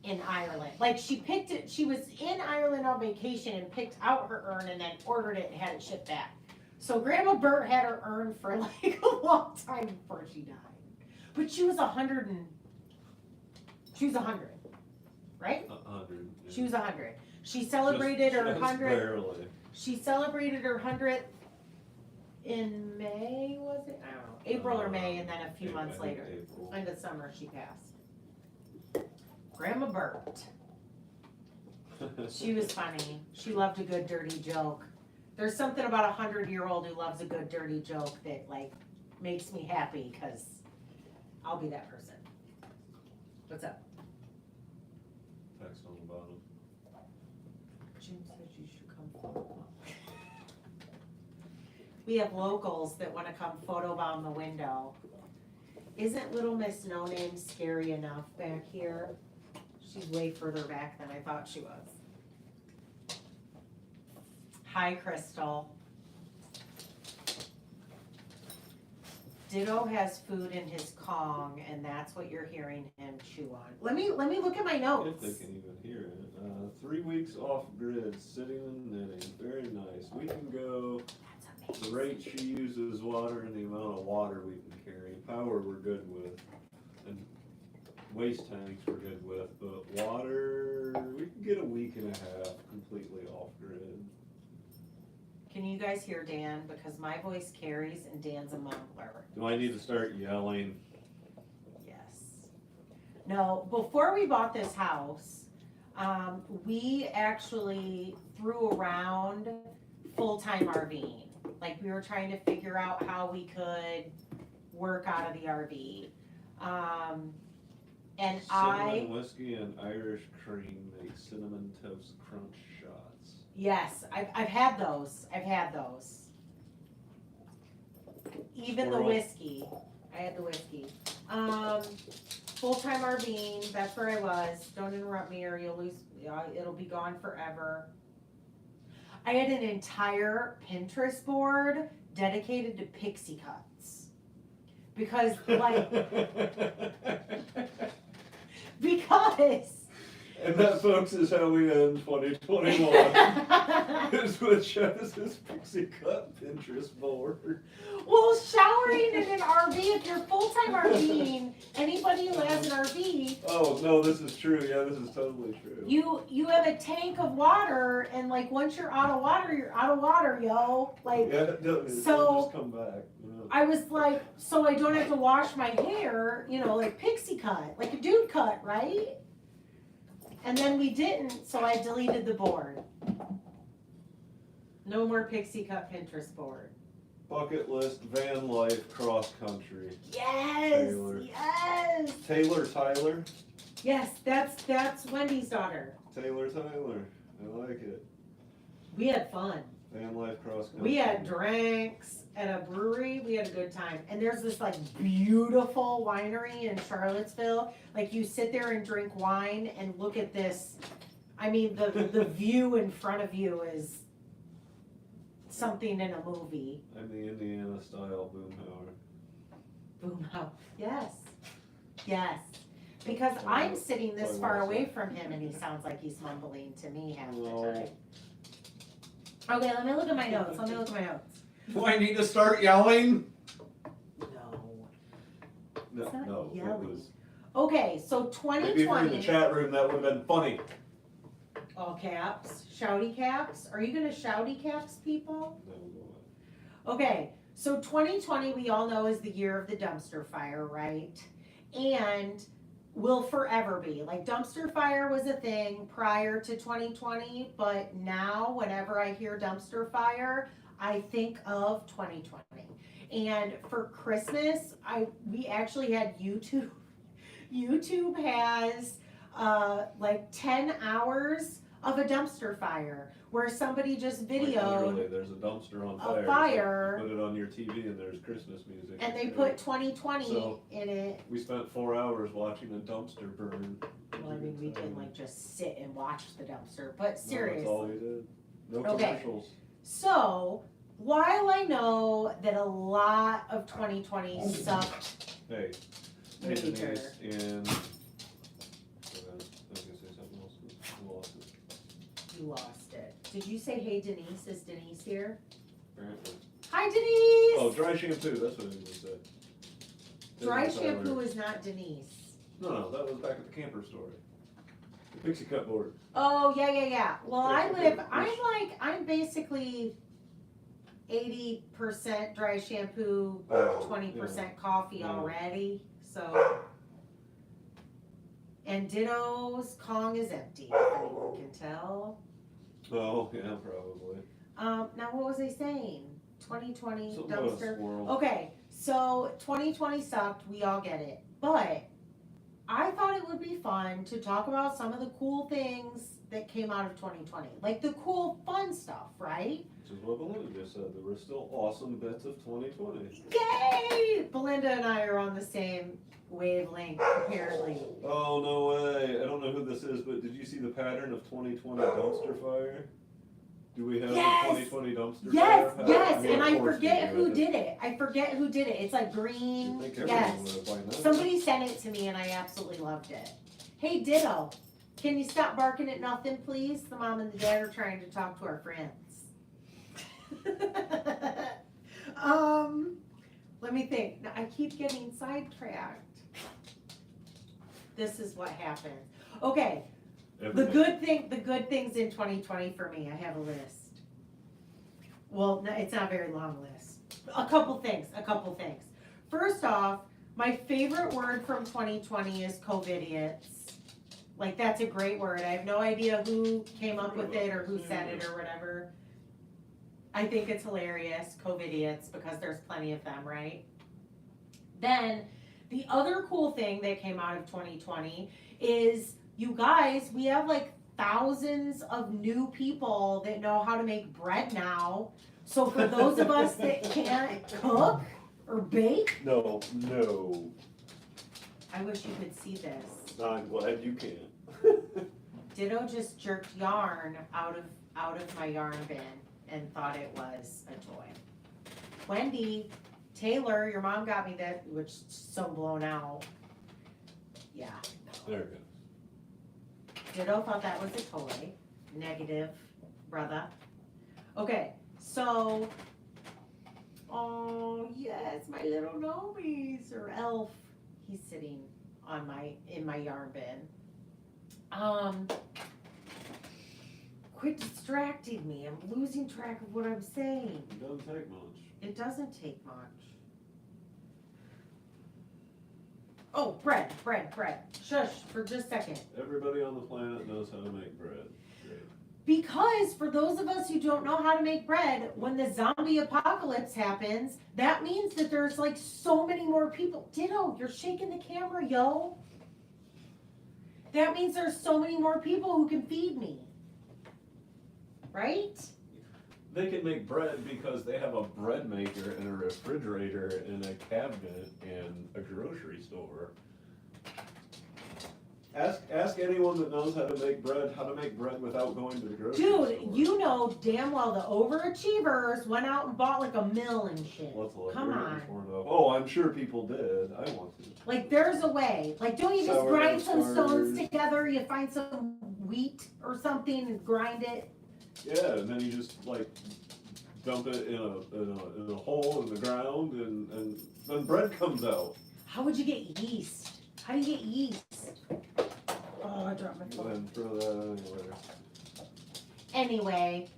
in Ireland. Like she picked it, she was in Ireland on vacation and picked out her urn and then ordered it and had it shipped back. So Grandma Bert had her urn for like a long time before she died. But she was 100, right? 100. Yeah. She was 100. She celebrated her 100th. Barely. She celebrated her 100th in May, was it? I don't know. April or May, and then a few months I think later. April. End of summer, she passed. Grandma Bert. She was funny. She loved a good dirty joke. There's something about a 100-year-old who loves a good dirty joke that like makes me happy because I'll be that person. What's up? Text on the bottom. Jim said you should come photobomb. We have locals that want to come photobomb the window. Isn't Little Miss No Name scary enough back here? She's way further back than I thought she was. Hi, Crystal. Ditto has food in his Kong, and that's what you're hearing him chew on. Let me look at my notes. If they can even hear it. 3 weeks off grid, sitting and knitting. Very nice. We can go. That's The amazing. rate she uses water and the amount of water we can carry. Power we're good with. And waste tanks we're good with. But water, we can get a week and a half completely off grid. Can you guys hear Dan? Because my voice carries and Dan's a mumbler. Do I need to start yelling? Yes. No, before we bought this house, we actually threw around full-time RVing. Like we were trying to figure out how we could work out of the RV. And Cinnamon whiskey and Irish cream make cinnamon toast crunch shots. yes, I've had those. I've had those. Even the Squirrel. whiskey. I had the whiskey. Full-time RVing, that's where I was. Don't interrupt me or you'll lose, it'll be gone forever. I had an entire Pinterest board dedicated to pixie cuts. Because because And that, folks, is how we end 2021. It's with Travis's Pixie Cut Pinterest board. well, showering in an RV, if you're full-time RVing, anybody who has an RV, Oh, no, this is true. Yeah, this is totally true. you have a tank of water, and like once you're out of water, you're out of water, yo. Like Yeah, no, So- just come back. Yeah. I was like, so I don't have to wash my hair, like pixie cut, like a dude cut, right? And then we didn't, so I deleted the board. No more pixie cut Pinterest board. Bucket list, van life, cross country. Yes, Taylor. yes, Taylor Tyler? yes. That's Wendy's daughter. Taylor Tyler. I like it. We had fun. Van life, cross country. We had drinks at a brewery. We had a good time. And there's this like beautiful winery in Charlottesville. Like you sit there and drink wine and look at this. I mean, the view in front of you is something in a movie. I'm the Indiana style boomhauer. Boomhouse. Yes. Yes. Because I'm sitting this far away from him and he sounds like he's mumbling to me half the time. Okay, let me look at my notes. Do I need to start yelling? No. No, It's not no. It yelling. was, Okay, so maybe if we were in the 2020. chat room, that would have been funny. All caps, shouty caps. Are you gonna shouty caps people? Okay, so 2020 we all know is the year of the dumpster fire, right? And will forever be. Like dumpster fire was a thing prior to 2020, but now whenever I hear dumpster fire, I think of 2020. And for Christmas, we actually had YouTube. YouTube has like 10 hours of a dumpster fire where somebody just Like, videoed literally, there's a dumpster on a fire. fire. So you put it on your TV and there's Christmas music. and they put 2020 So- in it. We spent 4 hours watching a dumpster burn. Well, I mean, we didn't like just sit and watch the dumpster, but No, that's seriously. all we did. No Okay. commercials. So, while I know that a lot of 2020 sucked Hey, hey major, Denise, and I was gonna say something else. I lost it. you lost it. Did you say, hey Denise, is Denise here? Apparently. Hi Denise! Oh, dry shampoo. That's what I was gonna say. Dry Taylor shampoo Tyler. is not Denise. No, that was back at the camper story. The Pixie Cut board. Oh, yeah. Well, I'm basically 80% dry shampoo, Oh, 20% coffee Yeah. already, so. And Ditto's Kong is empty, if anyone can tell. Oh, yeah, probably. Now what was I saying? 2020 Something about a dumpster. squirrel. Okay, so 2020 sucked, we all get it. But I thought it would be fun to talk about some of the cool things that came out of 2020. Like the cool, fun stuff, right? Which is what Belinda just said. There were still awesome bits of 2020. Yay! Belinda and I are on the same wavelength, apparently. Oh, no way. I don't know who this is, but did you see the pattern of 2020 dumpster fire? Do we have Yes! a 2020 dumpster Yes, fire? yes, Well, and of I course forget we who do. did it. I forget who did it. It's like green. I think everyone Yes. would have by now. Somebody sent it to me and I absolutely loved it. Hey, Ditto, can you stop barking at nothing, please? The mom and the dad are trying to talk to our friends. Let me think. Now, I keep getting sidetracked. This is what happens. Okay, Every the good things in 2020 for me, I have a list. Well, no, it's not a very long list. A couple things. First off, my favorite word from 2020 is COVIDiots. Like, that's a great word. I have no idea who came up with it or who said it or whatever. I think it's hilarious, COVIDiots, because there's plenty of them, right? Then, the other cool thing that came out of 2020 is, you guys, we have like thousands of new people that know how to make bread now. So for those of us that can't cook or bake, No. I wish you could see this. I'm glad you can. Ditto just jerked yarn out of my yarn bin and thought it was a toy. Wendy, Taylor, your mom got me that, which is so blown out. Yeah. There it goes. Ditto thought that was a toy. Negative, brother. Okay, so, oh yes, my little gnomies, or elf. He's sitting in my yarn bin. Quit distracting me. I'm losing track of what I'm saying. It doesn't take much. It doesn't take much. Oh, bread. Shush, for just a second. Everybody on the planet knows how to make bread. Great. Because for those of us who don't know how to make bread, when the zombie apocalypse happens, that means that there's like so many more people. Ditto, you're shaking the camera, yo. That means there's so many more people who can feed me. Right? They can make bread because they have a bread maker and a refrigerator and a cabinet and a grocery store. Ask anyone that knows how to make bread without going to the grocery store. Dude, you know damn well the overachievers went out and bought like a mill and shit. Let's look. Come We're on. getting torn up. Oh, I'm sure people did. I want to. Like there's a way. Like don't you just Sourdough grind some stones starters. together, you find some wheat or something and grind it? Yeah, and then you just like dump it in a hole in the ground and then bread comes out. How would you get yeast? How do you get yeast? Oh, I dropped my Go phone. ahead and throw that anywhere. Anyway,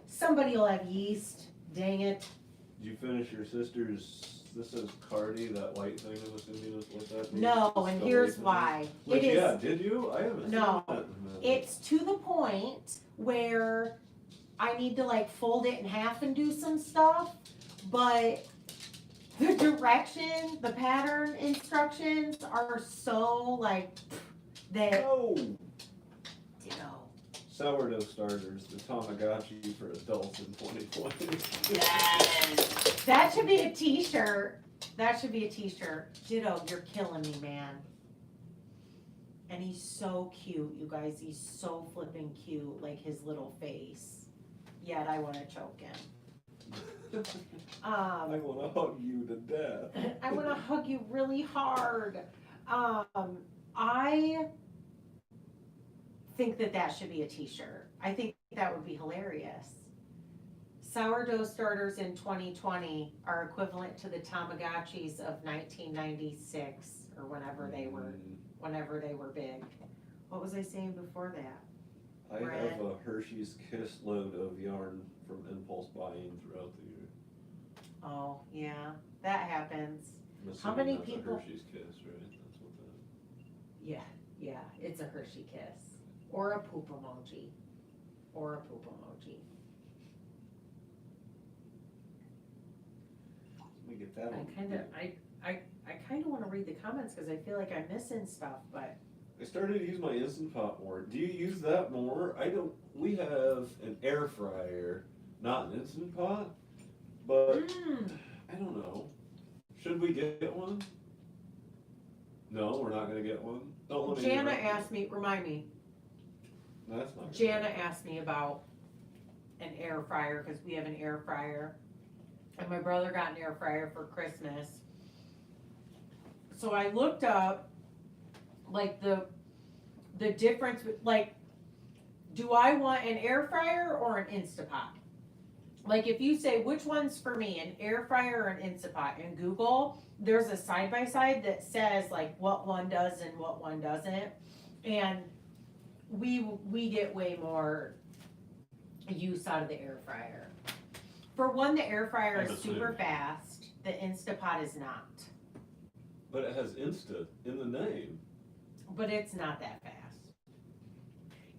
somebody will have yeast. Dang it. Did you finish your sister's? This says Cardi, that white thing. I'm assuming is what that means. No, and here's Still why. Which, It is. yeah, did you? I haven't No, seen that. It's to the point where I need to like fold it in half and do some stuff, but the direction, the pattern instructions are so like that. Oh! Ditto. Sourdough starters, the Tamagotchi for adults in 2020. Yes. That should be a t-shirt. Ditto, you're killing me, man. And he's so cute, you guys. He's so flipping cute, like his little face. Yet I want to choke him. I want to hug you to death. I want to hug you really hard. I think that should be a t-shirt. I think that would be hilarious. Sourdough starters in 2020 are equivalent to the Tamagotchis of 1996 or whenever they were big. What was I saying before that? I have a Hershey's Kiss load of yarn from impulse buying throughout the year. Oh, yeah, that happens. I'm How assuming many that's a people- Hershey's Kiss, right? That's what that. Yeah, it's a Hershey kiss. Or a poop emoji. Or a poop emoji. Let me get that I one. kinda wanna read the comments, cause I feel like I'm missing stuff, but. I started to use my Instant Pot more. Do you use that more? I don't. We have an air fryer, not an Instant Pot, but I don't know. Should we get one? No, we're not gonna get one. Don't let me. Jana asked me, remind me, No, that's not. Jana asked me about an air fryer, cause we have an air fryer. And my brother got an air fryer for Christmas. So I looked up, like, the difference, like, do I want an air fryer or an Instapot? Like, if you say, which one's for me, an air fryer or an Instapot, in Google, there's a side-by-side that says, like, what one does and what one doesn't. And we get way more use out of the air fryer. For one, the air fryer I'm is super assuming. fast, the Instapot is not. But it has Insta in the name. But it's not that fast.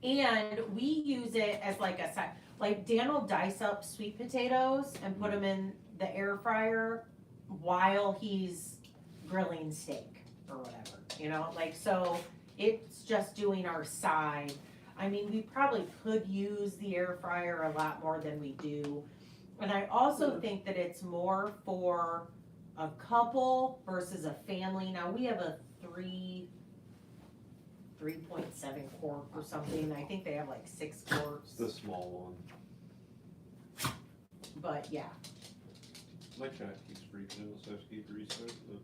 And we use it as like a side, like Dan will dice up sweet potatoes and put them in the air fryer while he's grilling steak or whatever, you know, like, so it's just doing our side. I mean, we probably could use the air fryer a lot more than we do. And I also think that it's more for a couple versus a family. Now, we have a 3.7 quart or something. I think they have like 6 quarts, The small one. but yeah. My chat keeps freaking out, so I have to keep restarting it.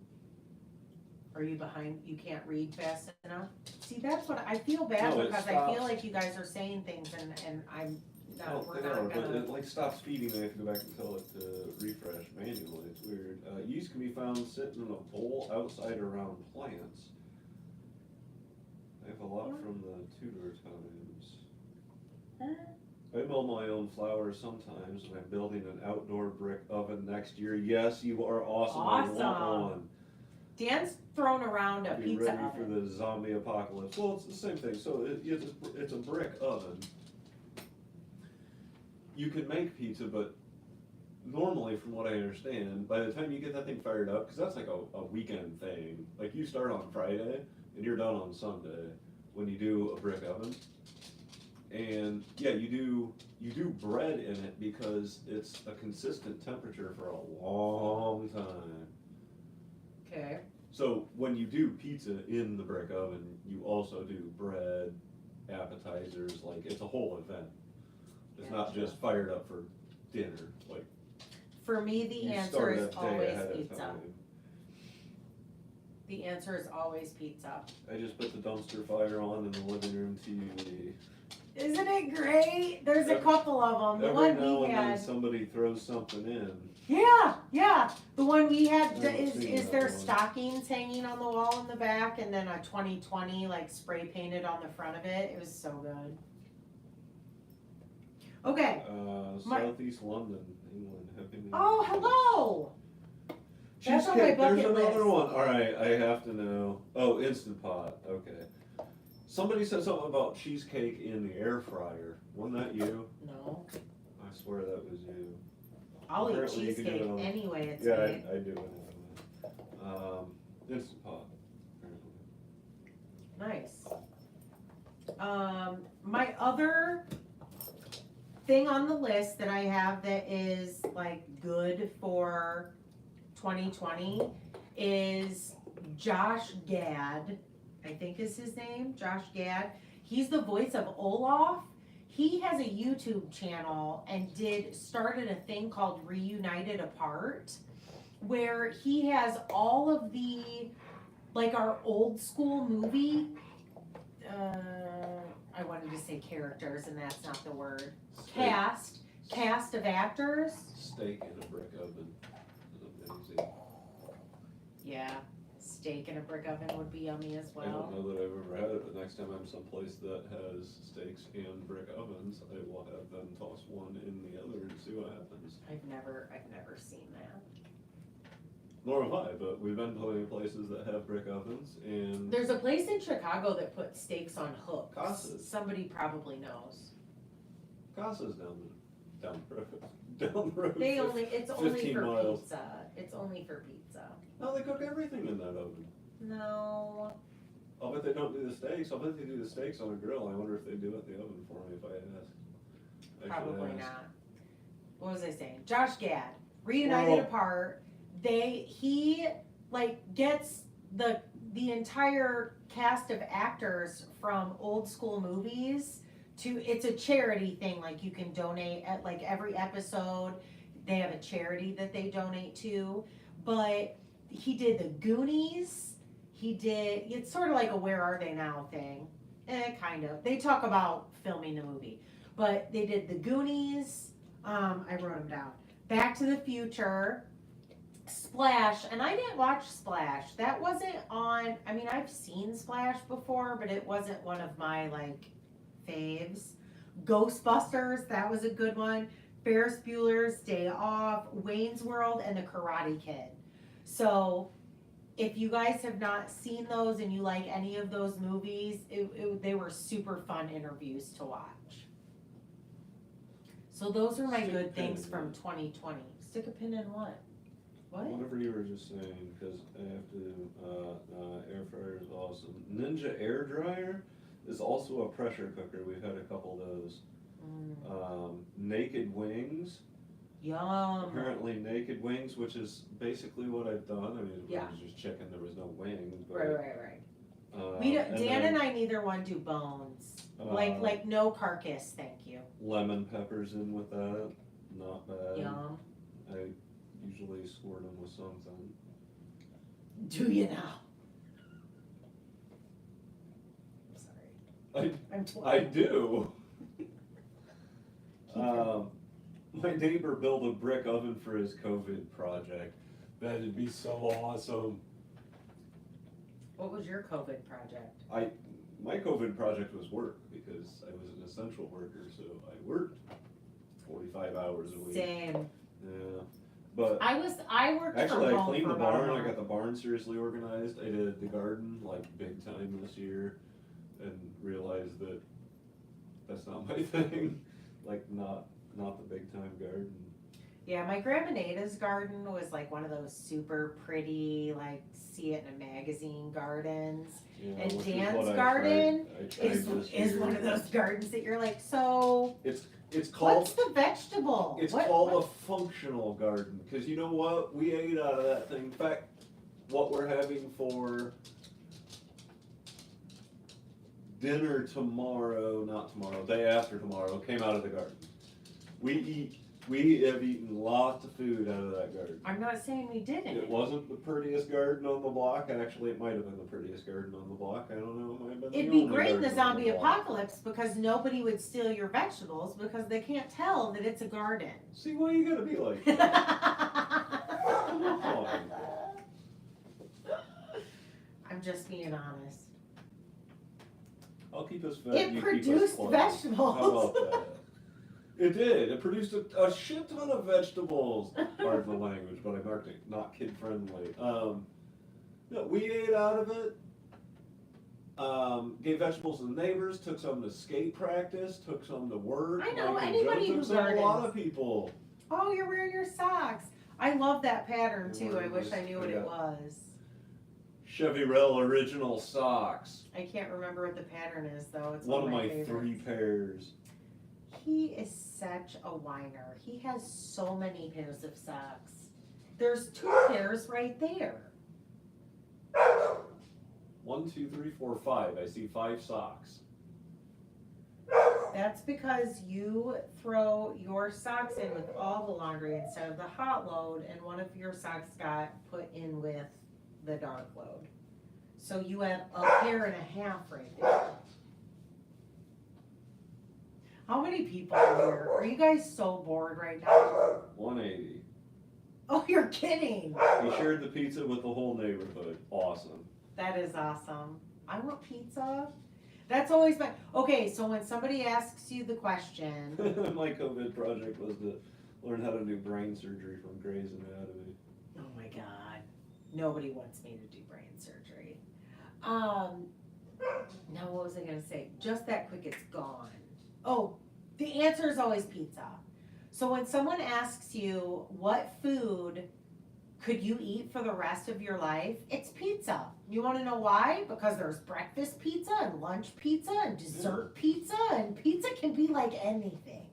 Are you behind? You can't read fast enough? See, that's what, I feel bad No, it because I stops. feel like you guys are saying things and I'm not, we're I know, not but gonna. it like stops feeding, and I have to go back and tell it to refresh manually, it's weird. Yeast can be found sitting in a bowl outside around plants. I have a lot from the Tudor times. I mill my own flowers sometimes, and I'm building an outdoor brick oven next year. Yes, you are awesome, I want Awesome. one. Dan's thrown around a Be pizza ready for oven. the zombie apocalypse. Well, it's the same thing, so it's a brick oven. You can make pizza, but normally, from what I understand, by the time you get that thing fired up, because that's like a weekend thing, like you start on Friday and you're done on Sunday when you do a brick oven. And yeah, you do bread in it because it's a consistent temperature for a long time. Okay, So when you do pizza in the brick oven, you also do bread, appetizers, like it's a whole event. It's not Gotcha. just fired up for dinner, like for me, the you answer start is that day always ahead of pizza. time. The answer is always pizza. I just put the dumpster fire on in the living room TV. Isn't it great? There's a couple of them. The Every one now we and then had. somebody throws something in. Yeah. The one we had, I haven't is seen that there one. stockings hanging on the wall in the back and then a 2020 like spray painted on the front of it? It was so good. Okay. My- Southeast London, England. Happy New Year. Oh, hello. That's on my Cheesecake, there's bucket another list. one. Alright, I have to know. Oh, Instant Pot, okay. Somebody said something about cheesecake in the air fryer. Wasn't that you? No, I swear that was you. I'll eat Apparently you can do cheesecake it on- anyway it's Yeah, made. I do anyway. Instant Pot, apparently. Nice. My other thing on the list that I have that is like good for 2020 is Josh Gad, I think is his name, Josh Gad. He's the voice of Olaf. He has a YouTube channel and started a thing called Reunited Apart, where he has all of the, like our old school movie, I wanted to say characters and that's not the word. Cast of actors. Steak in a brick oven is amazing. Yeah, Steak in a brick oven would be yummy as I don't well. know that I've ever had it, but next time I'm someplace that has steaks and brick ovens, I will have them toss one in the other and see what happens. I've never seen that. Nor have I, but we've been to plenty of places that have brick ovens, and There's a place in Chicago that puts steaks on hooks. Casas. Somebody probably knows. Casa's down the road. Down the road. It's only 15 for miles. pizza. It's only for pizza. No, they cook everything in that oven. No. I'll bet they don't do the steaks. I'll bet they do the steaks on a grill. I wonder if they do it in the oven for me if I ask. I should Probably ask. not. What was I saying? Josh Gad, reunited Well- apart. He like gets the entire cast of actors from old school movies to, it's a charity thing, like you can donate at like every episode. They have a charity that they donate to, but he did the Goonies. It's sort of like a Where Are They Now thing. Kind of. They talk about filming the movie, but they did the Goonies. I wrote them down. Back to the Future, Splash, and I didn't watch Splash. That wasn't on, I mean, I've seen Splash before, but it wasn't one of my, like, faves. Ghostbusters, that was a good one. Ferris Bueller's Day Off, Wayne's World, and The Karate Kid. So, if you guys have not seen those and you like any of those movies, they were super fun interviews to watch. So those are my Stick a good pin things in from it. 2020. Stick a pin in what? What? Whatever you were just saying, because I have to, air fryer is awesome. Ninja air dryer is also a pressure cooker. We've had a couple of those. Naked Wings. Yum. Apparently Naked Wings, which is basically what I've done. I mean, it Yeah. was just chicken, there was no wings. But, Right. and Dan then, and I neither one do bones. uh, Like no carcass, thank you. lemon peppers in with that, not bad. Yum. I usually squirt them with something. Do you now? I'm sorry. I'm 20. I do. Keep going. My neighbor built a brick oven for his COVID project. That'd be so awesome. What was your COVID project? My COVID project was work because I was an essential worker, so I worked 45 hours a week. Same. Yeah, but I worked actually from I home cleaned for the about a barn. I month. got the barn seriously organized. I did the garden like big time this year, and realized that that's not my thing. Like not the big time garden. Yeah, my grandma Nada's garden was like one of those super pretty, like see it in a magazine gardens. Yeah, And which is Dan's what I garden tried Is this is one year. of those gardens that you're like, so It's called what's the vegetable? It's What- called what- a functional garden, because you know what? We ate out of that thing. In fact, what we're having for dinner tomorrow, not tomorrow, day after tomorrow, came out of the garden. We have eaten lots of food out of that garden. I'm not saying we didn't. It wasn't the prettiest garden on the block. Actually, it might have been the prettiest garden on the block. I don't know. It might have been the It'd be only great in the garden on zombie block. apocalypse because nobody would steal your vegetables because they can't tell that it's a garden. See, why you gotta be like that? I'm just being honest. I'll keep us fed. It you keep us produced clean. vegetables. How about that? It did. It produced a shit ton of vegetables. Pardon the language, but I marked it not kid friendly. No, we ate out of it. Gave vegetables to the neighbors. Took some to skate practice. Took some to work. I know, Mike and anybody Joe who took some, a lot gardens. of people. Oh, you're wearing your socks. I love that pattern I'm too. I wearing wish this- I knew I what it got- was. Chevyrell original socks. I can't remember what the pattern is though. It's One of my favorites. 3 pairs. He is such a whiner. He has so many pairs of socks. There's 2 pairs right there. 1, 2, 3, 4, 5. I see 5 socks. That's because you throw your socks in with all the laundry instead of the hot load, and one of your socks got put in with the dark load. So you have a pair and a half right there. How many people are here? Are you guys so bored right now? 180. Oh, you're kidding. He shared the pizza with the whole neighborhood. Awesome. That is awesome. I want pizza. That's always my, okay, so when somebody asks you the question, My COVID project was to learn how to do brain surgery from Grey's Anatomy. oh my God, nobody wants me to do brain surgery. Now what was I gonna say? Just that quick, it's gone. Oh, the answer is always pizza. So when someone asks you what food could you eat for the rest of your life, it's pizza. You wanna know why? Because there's breakfast pizza and lunch pizza and dessert pizza, and pizza can be like anything.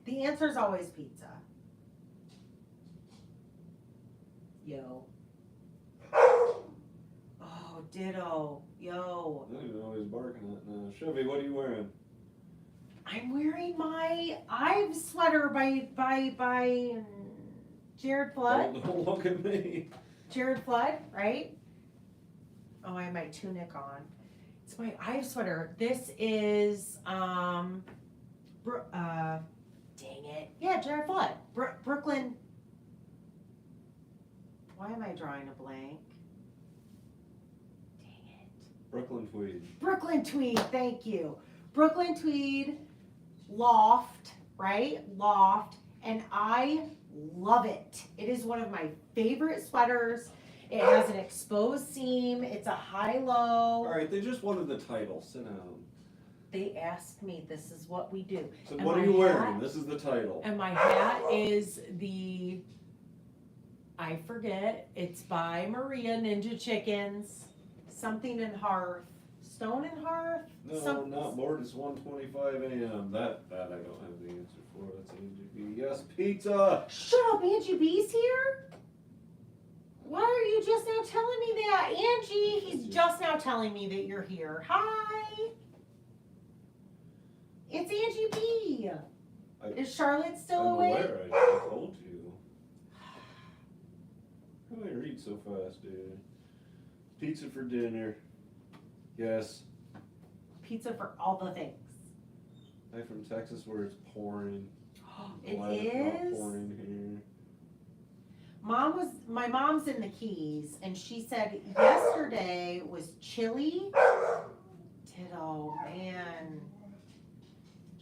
The answer is always pizza. Yo. Oh, ditto. Yo. I don't even know what he's barking at now. Chevy, what are you wearing? I'm wearing my Ives sweater by Jared Flood. Don't look at me. Jared Flood, right? Oh, I have my tunic on. It's my Ives sweater. This is dang it. Yeah, Jared Flood. Brooklyn. Why am I drawing a blank? Dang it. Brooklyn Tweed. Brooklyn Tweed, thank you. Brooklyn Tweed, loft, right? Loft, and I love it. It is one of my favorite sweaters. It has an exposed seam. It's a high-low. All right, they just wanted the title. Sit down. They asked me, this is what we do. So And what are my you wearing? hat- This is the title. And my hat is the, I forget, it's by Maria Ninja Chickens, something in Hearth. Stone and Hearth? No, not bored. It's 1:25 a.m. That I don't have the answer for. That's AGB. Yes, pizza. Shut up, Angie B's here? Why are you just now telling me that? Angie, he's just now telling me that you're here. Hi. It's Angie B. Is Charlotte still I'm awake? aware. I told you. How do I read so fast, dude? Pizza for dinner. Yes. Pizza for all the things. I'm from Texas where it's pouring. It Glad it's not is? pouring here. My mom's in the Keys, and she said yesterday was chilly. Ditto, man.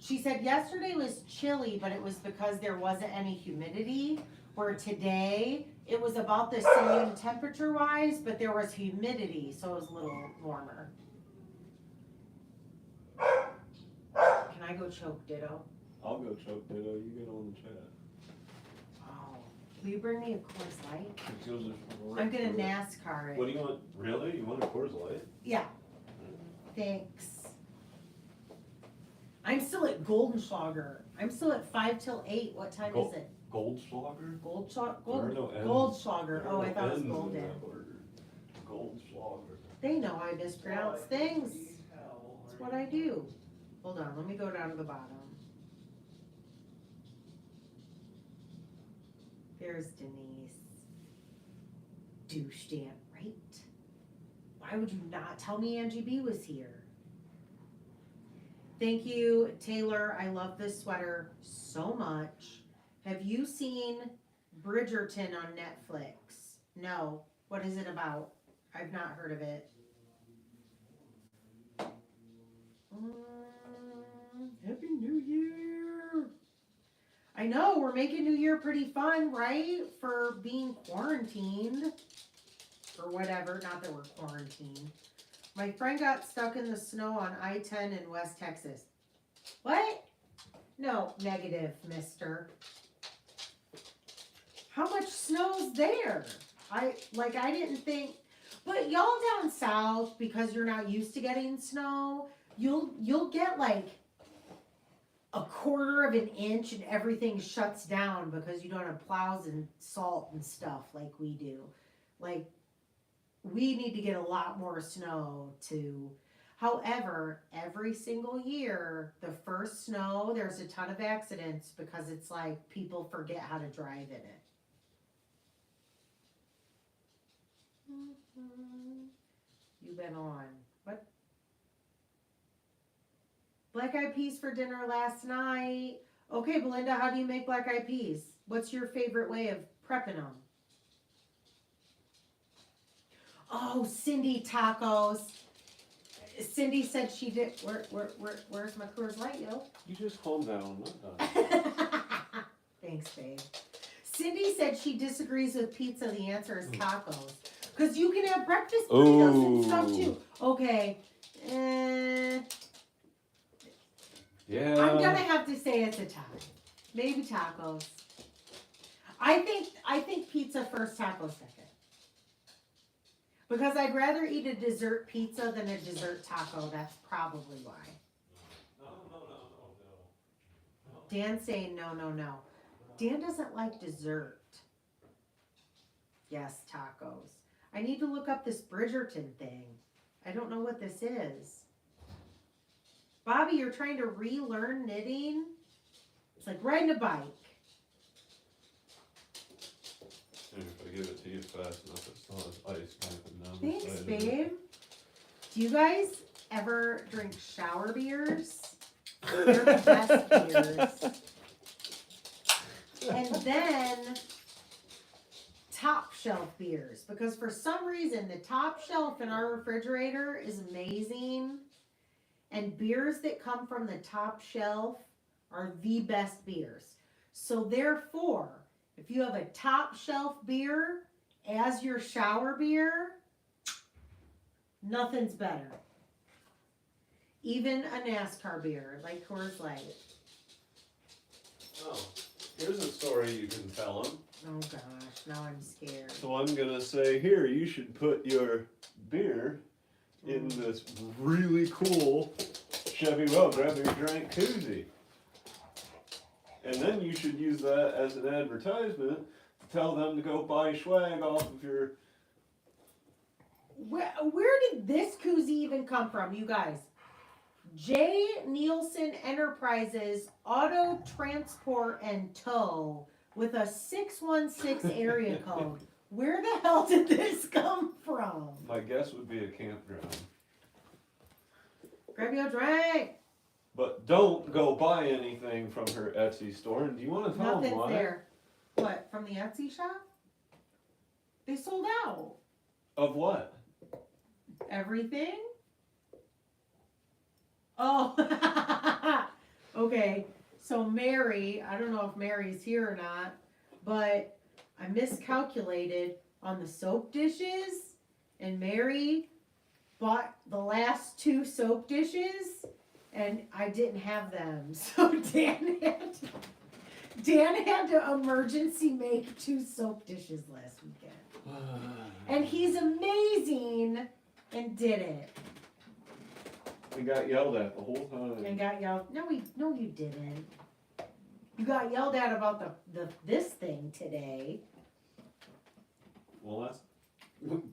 She said yesterday was chilly, but it was because there wasn't any humidity, where today it was about the same temperature-wise, but there was humidity, so it was a little warmer. Can I go choke ditto? I'll go choke ditto. You get on the chat. Oh, will you bring me a Coors Light? It goes right I'm gonna through it. NASCAR it. What do you want? Really? You want a Coors Light? Yeah. Thanks. I'm still at Goldenschlager. I'm still at 5 till 8. What time is it? Goldschlager? Goldschlager? There are no N's. Goldschlager. There Oh, are I no thought it was N's in Golden. that word. Goldschlager. They know I mispronounce things. That's what I do. Hold on, let me go down to the bottom. There's Denise. Douche damn right. Why would you not tell me Angie B was here? Thank you, Taylor. I love this sweater so much. Have you seen Bridgerton on Netflix? No. What is it about? I've not heard of it. Happy New Year! I know, we're making New Year pretty fun, right? For being quarantined. Or whatever, not that we're quarantined. My friend got stuck in the snow on I-10 in West Texas. What? No, negative, mister. How much snow's there? I didn't think, but y'all down south, because you're not used to getting snow, you'll get like a quarter of an inch and everything shuts down because you don't have plows and salt and stuff like we do. Like, we need to get a lot more snow to, however, every single year, the first snow, there's a ton of accidents because it's like people forget how to drive in it. You've been on. What? Black eyed peas for dinner last night. Okay, Belinda, how do you make black eyed peas? What's your favorite way of prepping them? Oh, Cindy tacos. Cindy said she did. Where's my Coors Light, yo? You just calm down. I'm not done. Thanks, babe. Cindy said she disagrees with pizza. The answer is tacos. Because you can have breakfast burritos and stuff too. Okay. Yeah. I'm gonna have to say it's a tie. Maybe tacos. I think pizza first, tacos second. Because I'd rather eat a dessert pizza than a dessert taco. That's probably why. No. Dan's saying no. Dan doesn't like dessert. Yes, tacos. I need to look up this Bridgerton thing. I don't know what this is. Bobby, you're trying to relearn knitting? It's like riding a bike. And if I give it to you fast enough, it's not as ice capping down. Thanks, babe. Do you guys ever drink shower beers? They're the best beers. And then top shelf beers, because for some reason the top shelf in our refrigerator is amazing, and beers that come from the top shelf are the best beers. So therefore, if you have a top shelf beer as your shower beer, nothing's better. Even a NASCAR beer like Coors Light. Oh, here's a story you can tell them. Oh gosh, now I'm scared. So I'm gonna say, here, you should put your beer in this really cool Chevyrell grab your drink koozie. And then you should use that as an advertisement to tell them to go buy swag off of your... Where did this koozie even come from, you guys? J. Nielsen Enterprises Auto Transport and Tow with a 616 area code. Where the hell did this come from? My guess would be a campground. Grab your drink. But don't go buy anything from her Etsy store. And do you want to tell them Nothing's why? there. What, from the Etsy shop? They sold out. Of what? Everything? Oh, okay. So Mary, I don't know if Mary's here or not, but I miscalculated on the soap dishes, and Mary bought the last 2 soap dishes, and I didn't have them. So Dan had to emergency make 2 soap dishes last weekend. And he's amazing and did it. We got yelled at the whole time. And got yelled. No, you didn't. You got yelled at about this thing today. Well, that's...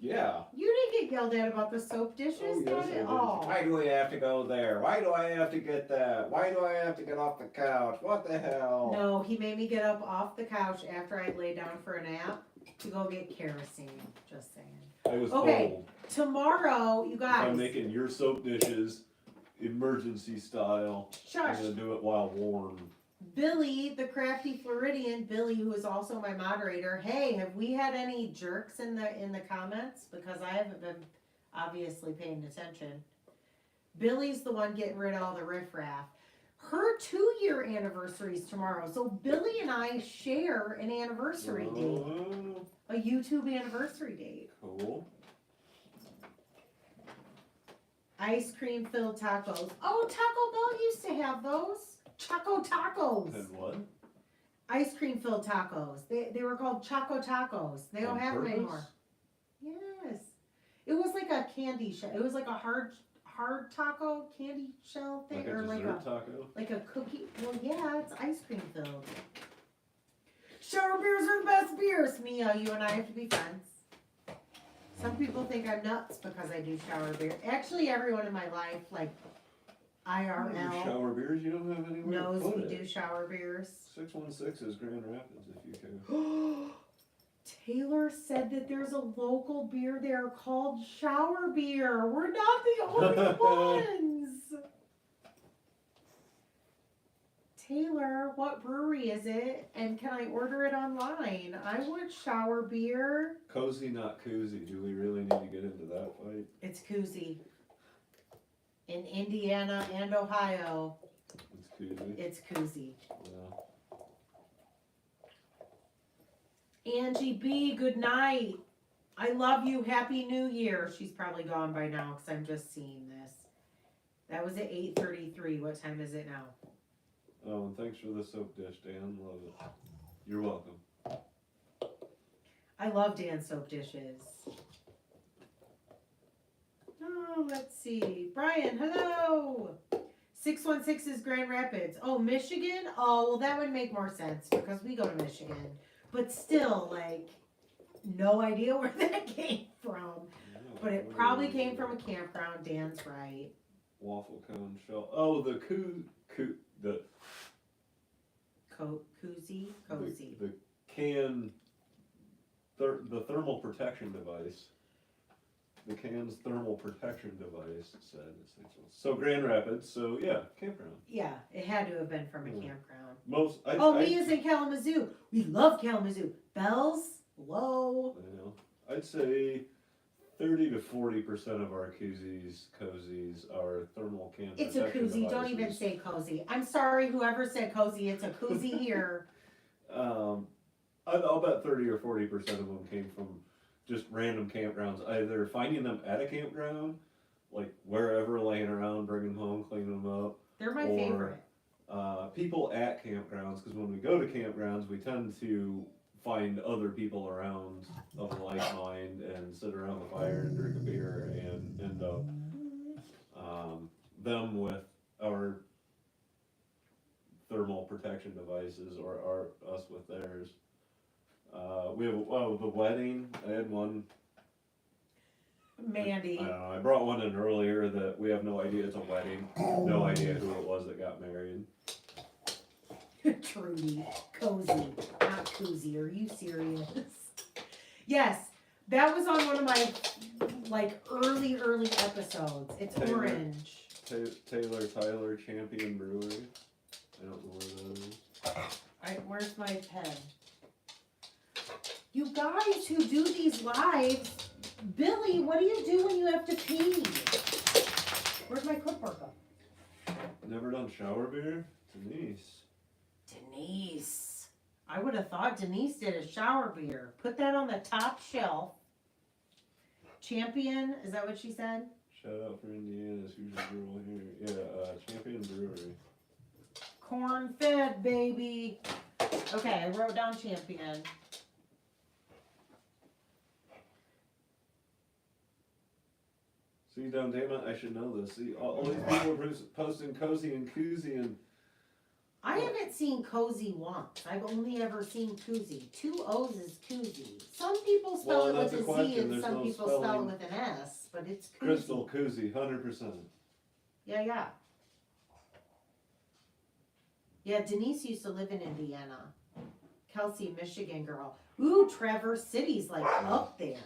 Yeah. You didn't get yelled at about the soap dishes, Oh, not yes, I at did. all. Why do we have to go there? Why do I have to get that? Why do I have to get off the couch? What the hell? No, he made me get up off the couch after I lay down for a nap to go get kerosene. Just saying. I was Okay. told Tomorrow, you if guys. I'm making your soap dishes emergency style, Shush. I'm gonna do it while warm. Billy, the crafty Floridian, Billy, who is also my moderator. Hey, have we had any jerks in the comments? Because I haven't been obviously paying attention. Billy's the one getting rid of all the riffraff. Her 2-year anniversary is tomorrow, so Billy and I share an anniversary date, Oh, a YouTube anniversary date. cool. Ice cream filled tacos. Oh, Taco Bell used to have those. Choco tacos. And what? Ice cream filled tacos. They were called Choco tacos. They don't On have them purpose? anymore. Yes. It was like a candy shell. It was like a hard taco candy shell thing, Like a or dessert taco? like a cookie. Well, yeah, it's ice cream filled. Shower beers are the best beers. Mia, you and I have to be friends. Some people think I'm nuts because I do shower beer. Actually, everyone in my life, like IRL, Shower beers, you don't have anywhere knows to put we it. do shower beers. 616 is Grand Rapids if you can. Taylor said that there's a local beer there called shower beer. We're not the only ones. Taylor, what brewery is it? And can I order it online? I want shower beer. Cozy, not koozie. Do we really need to get into that fight? It's koozie. In Indiana and Ohio, It's koozie. it's koozie. Yeah. Angie B, good night. I love you. Happy New Year. She's probably gone by now because I'm just seeing this. That was at 8:33. What time is it now? Oh, and thanks for the soap dish, Dan. Love it. You're welcome. I love Dan soap dishes. Oh, let's see. Brian, hello. 616 is Grand Rapids. Oh, Michigan? Oh, well, that would make more sense because we go to Michigan. But still, like, no idea where that came from. Yeah, But it what probably is came it? from a campground. Dan's right. Waffle cone shell. Oh, the the Koozie? Cozy. the can, the thermal protection device. The can's thermal protection device said. So Grand Rapids, so yeah, campground. Yeah, it had to have been from a Yeah. campground. Oh, Mia's in Kalamazoo. We love Kalamazoo. Bells? Hello? I'd say 30 to 40% of our cozies are thermal can It's a protection koozie. Don't even devices. say cozy. I'm sorry, whoever said cozy. It's a koozie here. I'll bet 30 or 40% of them came from just random campgrounds, either finding them at a campground, like wherever laying around, bringing them home, cleaning them up, They're my Or- favorite. people at campgrounds, because when we go to campgrounds, we tend to find other people around of a like mind and sit around the fire and drink a beer and end up them with our thermal protection devices or us with theirs. We have the wedding. I had one. Mandy. I don't know. I brought one in earlier that we have no idea it's a wedding. No idea who it was that got married. Trudy. Cozy. Not koozie. Are you serious? Yes. That was on one of my early episodes. It's Taylor. orange. Tyler Champion Brewery. I don't know where that is. Where's my pen? You guys who do these lives, Billy, what do you do when you have to pee? Where's my clipboard go? Never done shower beer? Denise. Denise. I would have thought Denise did a shower beer. Put that on the top shelf. Champion, is that what she said? Shout out for Indiana, who's your girl here? Yeah, Champion Brewery. Corn fed, baby. Okay, I wrote down Champion. See, damn it, I should know this. See, all these people are posting cozy and koozie and I haven't seen cozy once. I've only ever seen koozie. 2 O's is koozie. Some people spell Well, it with that's a a question. Z and There's some no people spell it spelling. with an S, but it's koozie. Crystal koozie, 100%. Yeah. Yeah, Denise used to live in Indiana. Kelsey, Michigan girl. Ooh, Traverse City's like up there.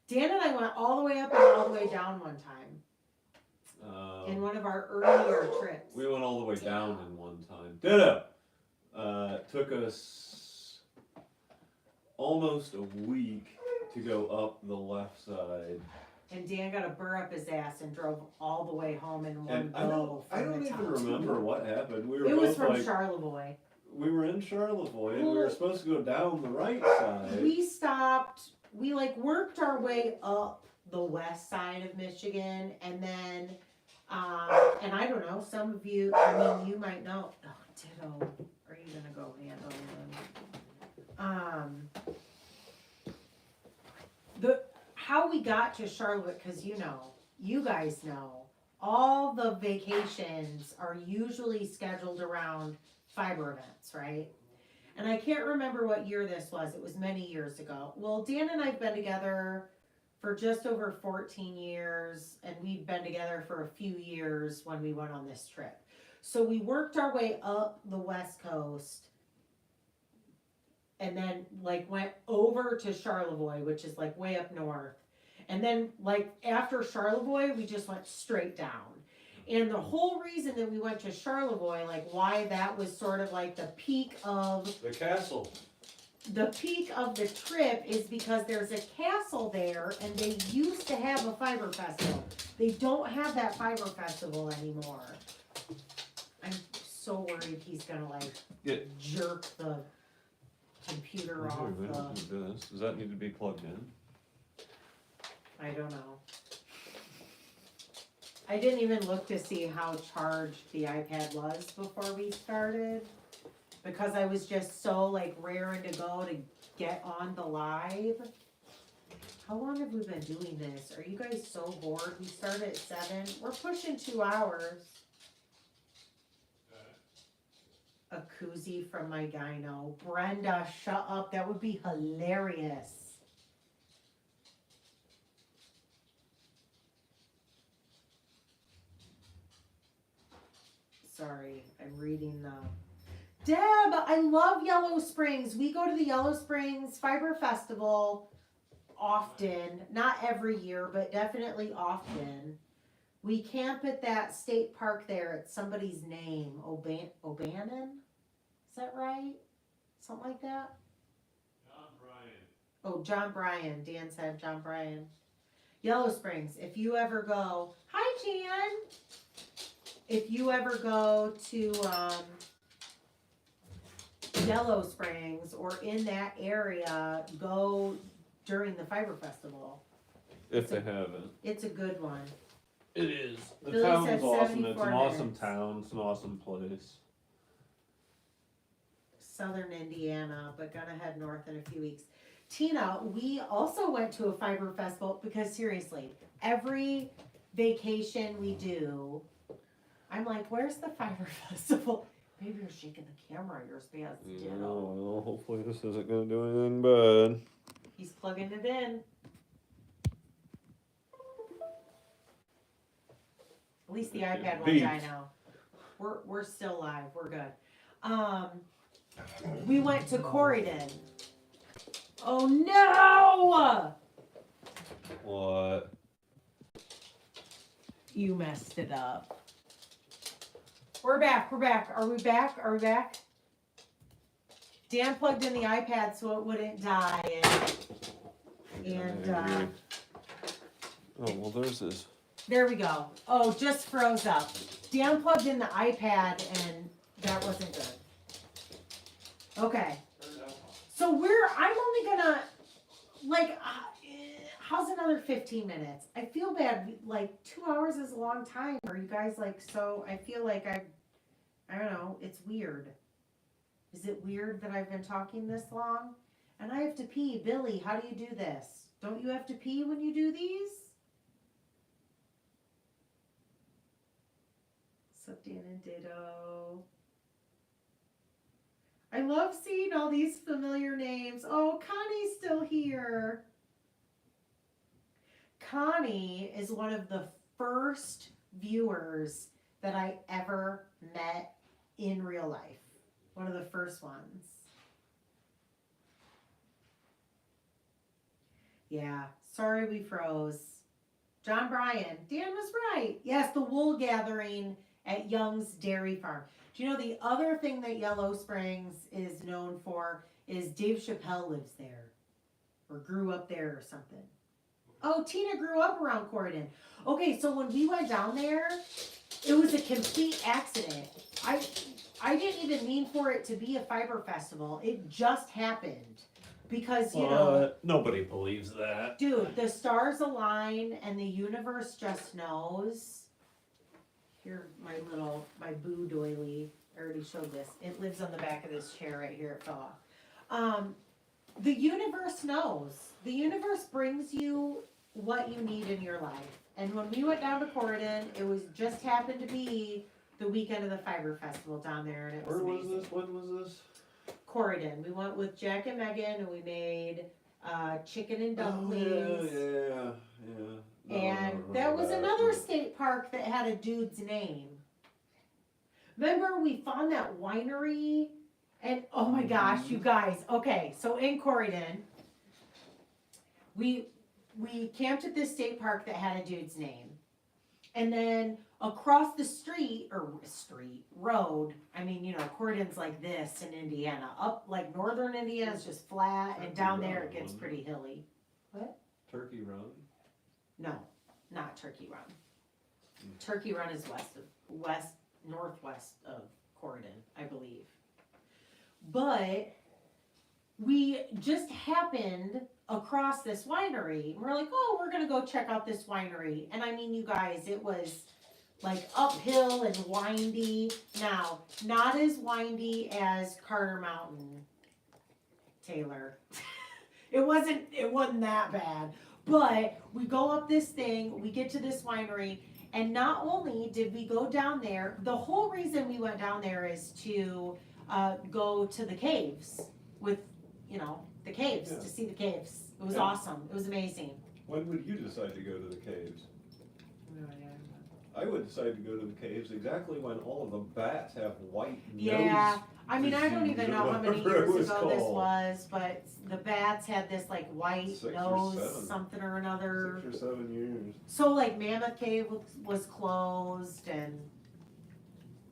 Dan and I went all the way up and all the way down one time in one of our earlier trips. We went all the way down in one time. Ditto! Took us almost a week to go up the left side. And Dan got a burr up his ass and drove all the way home in one And go. I don't even remember what happened. We were It was both from like, Charlevoix. we were in Charlevoix and we were supposed to go down the right side. We stopped. We worked our way up the west side of Michigan, and then, and I don't know. Some of you, you might know. Oh, ditto. Are you gonna go handle them? How we got to Charlotte, because you guys know, all the vacations are usually scheduled around fiber events, right? And I can't remember what year this was. It was many years ago. Well, Dan and I have been together for just over 14 years, and we've been together for a few years when we went on this trip. So we worked our way up the West Coast and then went over to Charlevoix, which is way up north. And then after Charlevoix, we just went straight down. And the whole reason that we went to Charlevoix, like why that was sort of like the peak of The castle. the trip is because there's a castle there and they used to have a fiber festival. They don't have that fiber festival anymore. I'm so worried he's gonna like jerk the computer off the, Does that need to be plugged in? I don't know. I didn't even look to see how charged the iPad was before we started. Because I was just so like raring to go to get on the live. How long have we been doing this? Are you guys so bored? We started at 7. We're pushing 2 hours. A koozie from my gyno. Brenda, shut up. That would be hilarious. Sorry, I'm reading the... Deb, I love Yellow Springs. We go to the Yellow Springs Fiber Festival often. Not every year, but definitely often. We camp at that state park there. It's somebody's name. O'Bannon? Is that right? Something like that? John Bryan. Oh, John Bryan. Dan said John Bryan. Yellow Springs. If you ever go... Hi, Jan! If you ever go to... Yellow Springs or in that area, go during the Fiber Festival. If they haven't. It's a good one. It is. The Billy town's said awesome. It's 74 an awesome minutes. town. It's an awesome place. Southern Indiana, but gonna head north in a few weeks. Tina, we also went to a Fiber Festival because seriously, every vacation we do, I'm like, where's the Fiber Festival? Maybe you're shaking the camera. You're supposed to ditto. Well, hopefully this isn't going to do anything bad. He's plugging it in. At least the iPad won't die now. We're still live. We're good. We went to Corydon. Oh no! What? You messed it up. We're back. Are we back? Dan plugged in the iPad so it wouldn't die. Oh, well, there's this. There we go. Oh, just froze up. Dan plugged in the iPad and that wasn't good. Okay. So I'm only gonna, like, how's another 15 minutes? I feel bad. Like, 2 hours is a long time. Are you guys like, so I feel like I don't know. It's weird. Is it weird that I've been talking this long? And I have to pee. Billy, how do you do this? Don't you have to pee when you do these? Slipped in and ditto. I love seeing all these familiar names. Oh, Connie's still here. Connie is one of the first viewers that I ever met in real life. One of the first ones. Yeah, sorry we froze. John Bryan, Dan was right. Yes, the wool gathering at Young's Dairy Farm. Do you know the other thing that Yellow Springs is known for is Dave Chappelle lives there or grew up there or something. Oh, Tina grew up around Corydon. Okay, so when we went down there, it was a complete accident. I didn't even mean for it to be a fiber festival. It just happened. Because, you know... Nobody believes that. Dude, the stars align and the universe just knows. Here, my boo doily. I already showed this. It lives on the back of this chair right here. It fell off. The universe knows. The universe brings you what you need in your life. And when we went down to Corydon, it was just happened to be the weekend of the Fiber Festival down there, and it was amazing. Where was this? When was this? Corydon. We went with Jack and Megan, and we made chicken and dumplings. Yeah. No, And that was another state park that had a dude's name. Remember, we found that winery, and oh my gosh, you guys. Okay, so in Corydon, we camped at this state park that had a dude's name. And then across the road, I mean, you know, Corydon's like this in Indiana. Up like northern Indiana is just flat, and down there it gets pretty hilly. Turkey Run? No, not Turkey Run. Turkey Run is northwest of Corydon, I believe. But we just happened across this winery. We're like, oh, we're gonna go check out this winery. And I mean, you guys, it was like uphill and windy. Now, not as windy as Carter Mountain, Taylor. It wasn't that bad. But we go up this thing, we get to this winery, and not only did we go down there, the whole reason we went down there is to go to the caves with, you know, the caves, to see the caves. It was awesome. It was amazing. When would you decide to go to the caves? I would decide to go to the caves exactly when all of the bats have white nose. Yeah, I mean, I don't disease even or know how many whatever it years was ago this called. was, but the bats had this like white 6 or nose, 7. something or another. 6 or 7 years. So like Mammoth Cave was closed and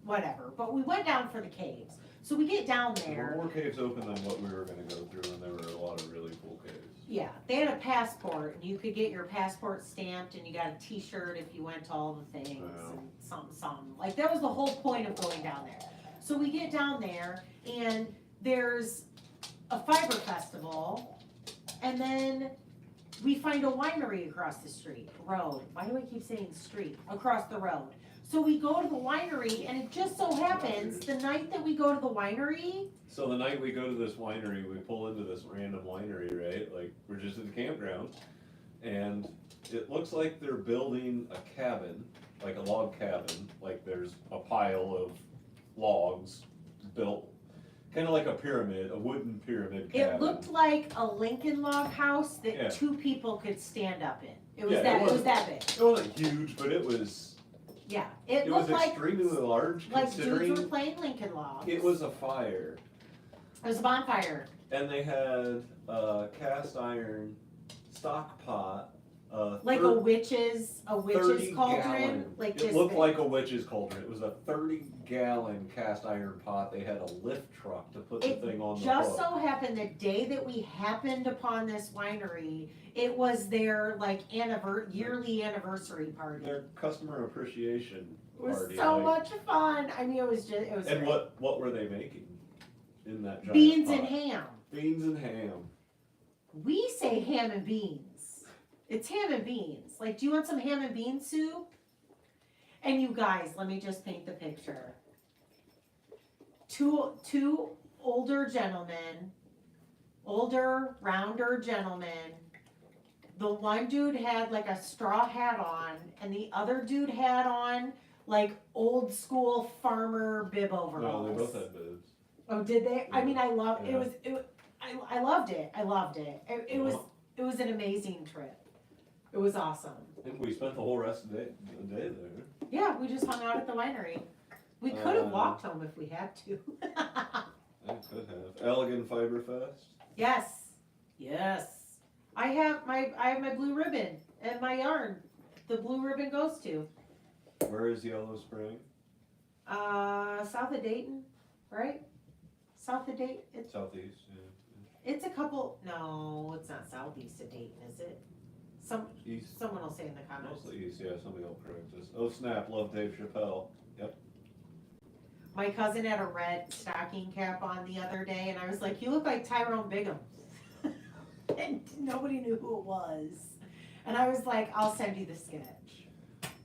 whatever, but we went down for the caves. So we get down There were there. more caves open than what we were going to go through, and there were a lot of really cool caves. Yeah, they had a passport, and you could get your passport stamped, and you got a T-shirt if you went to all the things, Wow. and something. Like that was the whole point of going down there. So we get down there, and there's a fiber festival, and then we find a winery across the road. Why do I keep saying street? Across the road. So we go to the winery, and it just so happens the night that we go to the winery. So the night we go to this winery, we pull into this random winery, right? Like, we're just at the campground, and it looks like they're building a cabin, like a log cabin, like there's a pile of logs built, kind of like a pyramid, a wooden pyramid cabin. It looked like a Lincoln log house that Yeah. 2 people could stand up in. It was Yeah, that. it It was that big. It wasn't huge, but it was It was looked like extremely large dudes were considering playing Lincoln logs. it was a fire. It was a bonfire. And they had a cast iron stock pot. Like a witch's 30 cauldron. gallon. Like It this looked big. like a witch's cauldron. It was a 30-gallon cast iron pot. They had a lift truck to put the It thing on the just hook. so happened the day that we happened upon this winery, it was their like yearly anniversary party. Their customer appreciation It was party. so like- much fun. I mean, it was And great. what were they making in that giant Beans pot? and ham. Beans and ham. We say ham and beans. It's ham and beans. Like, do you want some ham and bean soup? And you guys, let me just paint the picture. Two older gentlemen, rounder gentlemen. The one dude had like a straw hat on, and the other dude had on like old school farmer bib overalls. No, they both had bibs. Oh, did they? I Yeah. mean, I love Yeah. I loved it. I loved it. It was an amazing trip. It was awesome. I think we spent the whole rest of the day there. Yeah, we just hung out at the winery. We could have Uh, walked home if we had to. I could have. Elegant Fiber Fest. Yes, yes. I have my blue ribbon and my yarn. The blue ribbon goes to Where is Yellow Spring? south of Dayton, right? South of Dayton. Southeast, yeah. It's a couple. No, it's not southeast of Dayton, is it? East. Someone will say in the comments. Mostly east, yeah, somebody will correct us. Oh snap, love Dave Chappelle. My cousin had a red stocking cap on the other day, and I was like, "You look like Tyrone Bigham," and nobody knew who it was. And I was like, "I'll send you the sketch."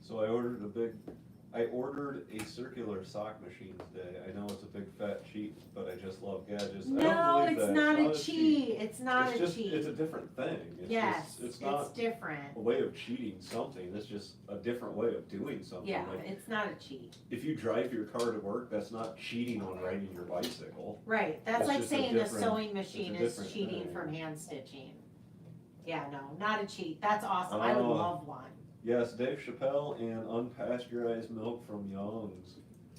So I ordered a circular sock machine today. I know it's a big fat cheat, but I just love gadgets. I No, don't believe it's that. not a cheat. It's not It's a just, cheat. it's a different thing. It's Yes, just, it's not different. a way of cheating something. It's just a different way of doing something. Yeah, Like, it's not a cheat. if you drive your car to work, that's not cheating on riding your bicycle. Right. That's It's like just a saying the different- sewing machine it's a is different cheating thing. from hand stitching. Yeah, no, not a cheat. That's awesome. I would Oh. love one. Yes, Dave Chappelle and unpasteurized milk from Young's.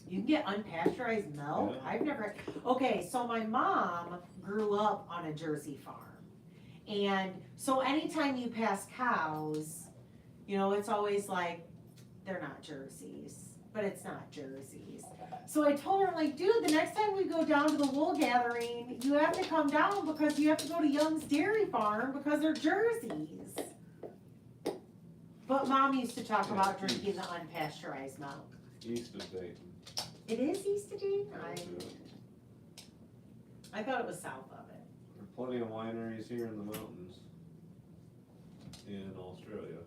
You can get unpasteurized milk? Yeah. I've never. Okay, so my mom grew up on a Jersey farm. And so anytime you pass cows, you know, it's always like, they're not jerseys, but it's not jerseys. So I told her, I'm like, dude, the next time we go down to the wool gathering, you have to come down because you have to go to Young's Dairy Farm because they're jerseys. But Mom used to talk about drinking the unpasteurized milk. East of Dayton. It is east of Dayton? That's it. I thought it was south of it. There are plenty of wineries here in the mountains in Australia.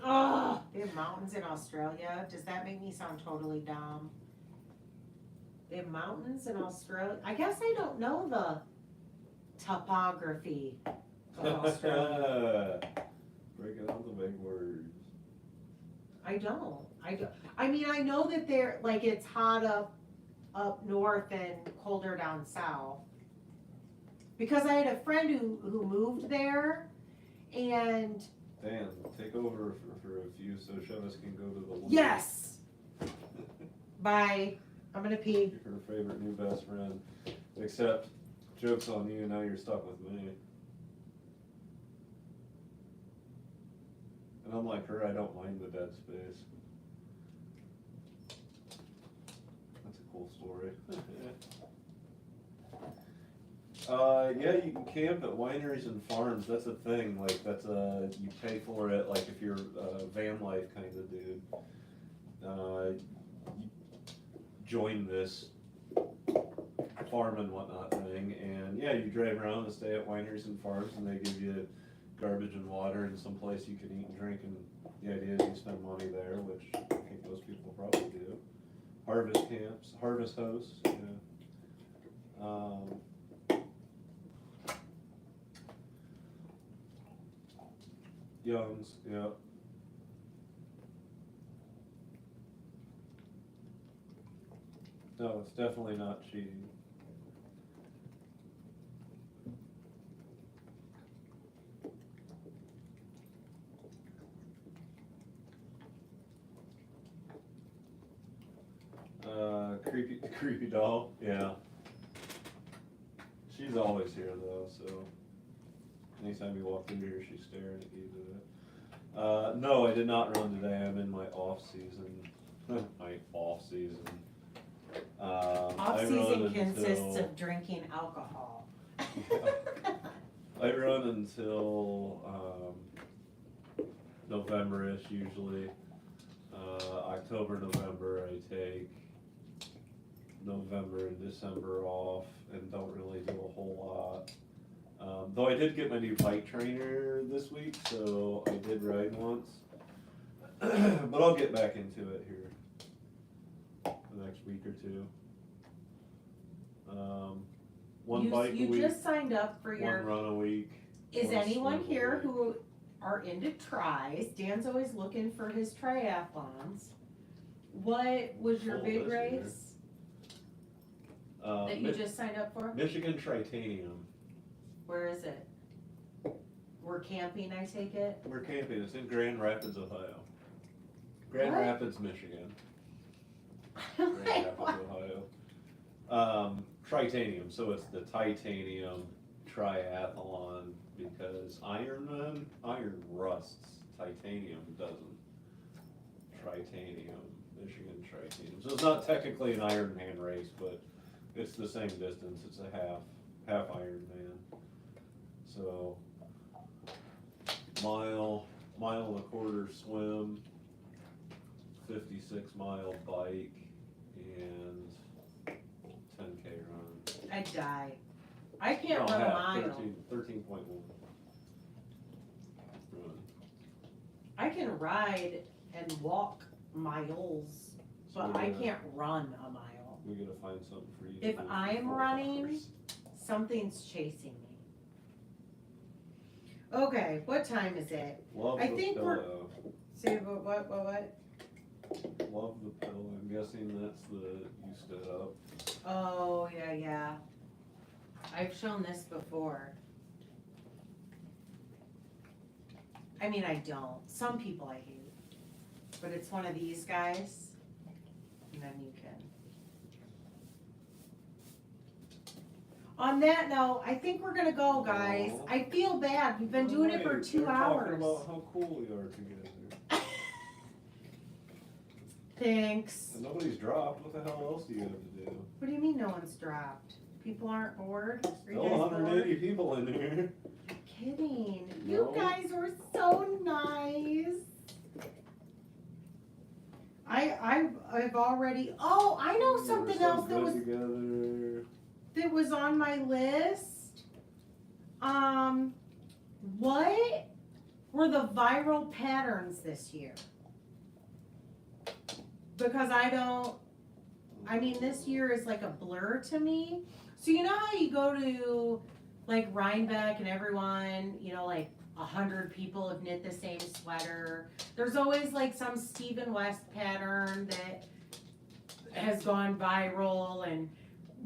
Oh, they have mountains in Australia. Does that make me sound totally dumb? They have mountains in Australia. I guess I don't know the topography of Australia. Breaking out the big words. I don't. I mean, I know that they're like it's hot up north and colder down south. Because I had a friend who moved there, and Dan, take over for a few so Chevis can go to the woods. yes. Bye. I'm gonna pee. Her favorite new best friend. Except, joke's on you, now you're stuck with me. And unlike her, I don't mind the dead space. That's a cool story. Yeah, you can camp at wineries and farms. That's a thing. Like you pay for it. Like if you're a van life kind of dude, you join this farm and whatnot thing, and yeah, you drive around and stay at wineries and farms, and they give you garbage and water and some place you can eat and drink. And the idea is you spend money there, which I think most people probably do. Harvest camps, harvest hosts. Yeah. Young's, yeah. No, it's definitely not cheating. Creepy doll, yeah. She's always here though, so anytime you walk through here, she's staring at you today. No, I did not run today. I'm in my off season. My off season. Off season consists of drinking alcohol. I run until November-ish usually. October, November, I take November and December off and don't really do a whole lot. Though I did get my new bike trainer this week, so I did ride once. But I'll get back into it here the next week or two. One bike a You week, just signed up for one your. run a week. Is one anyone swim a here week. who are into tries? Dan's always looking for his triathlons. What was your Full big this year. race that you just signed up for? Michigan Tritanium. Where is it? We're camping, I take it? We're camping. It's in Grand Rapids, Ohio. Grand What? Rapids, Michigan. Grand Rapids, Ohio. Tritanium, so it's the titanium triathlon because iron rusts, titanium doesn't. Tritanium, Michigan Tritanium. So it's not technically an Ironman race, but it's the same distance. It's a half Ironman. So mile and a quarter swim, 56-mile bike, and 10K run. I'd die. I can't No, run a half, mile. 13.1 run. I can ride and walk miles, So but we're I gonna- can't run a mile. We gotta find something for you. to If do for I'm 4 running- hours. Something's chasing me. Okay, what time is it? Love I the think we're- pillow. Say what? Love the pillow. I'm guessing that's the you stood up. Oh, yeah. I've shown this before. I mean, I don't. Some people I hate. But it's one of these guys. And then you can. On that note, I think we're gonna go, guys. Aw. I feel bad. We've been doing it for Wait, 2 we're hours. Talking about how cool we are together. Thanks. And nobody's dropped. What the hell else do you have to do? What do you mean no one's dropped? People aren't bored? Are you Still guys 180 bored? people in here. Kidding. No. You guys were so nice. I've already. Oh, I know something We're so else that good was together. on my list. What were the viral patterns this year? Because I mean, this year is like a blur to me. So you know how you go to like Rhinebeck and everyone, you know, like 100 people have knit the same sweater. There's always like some Stephen West pattern that has gone viral, and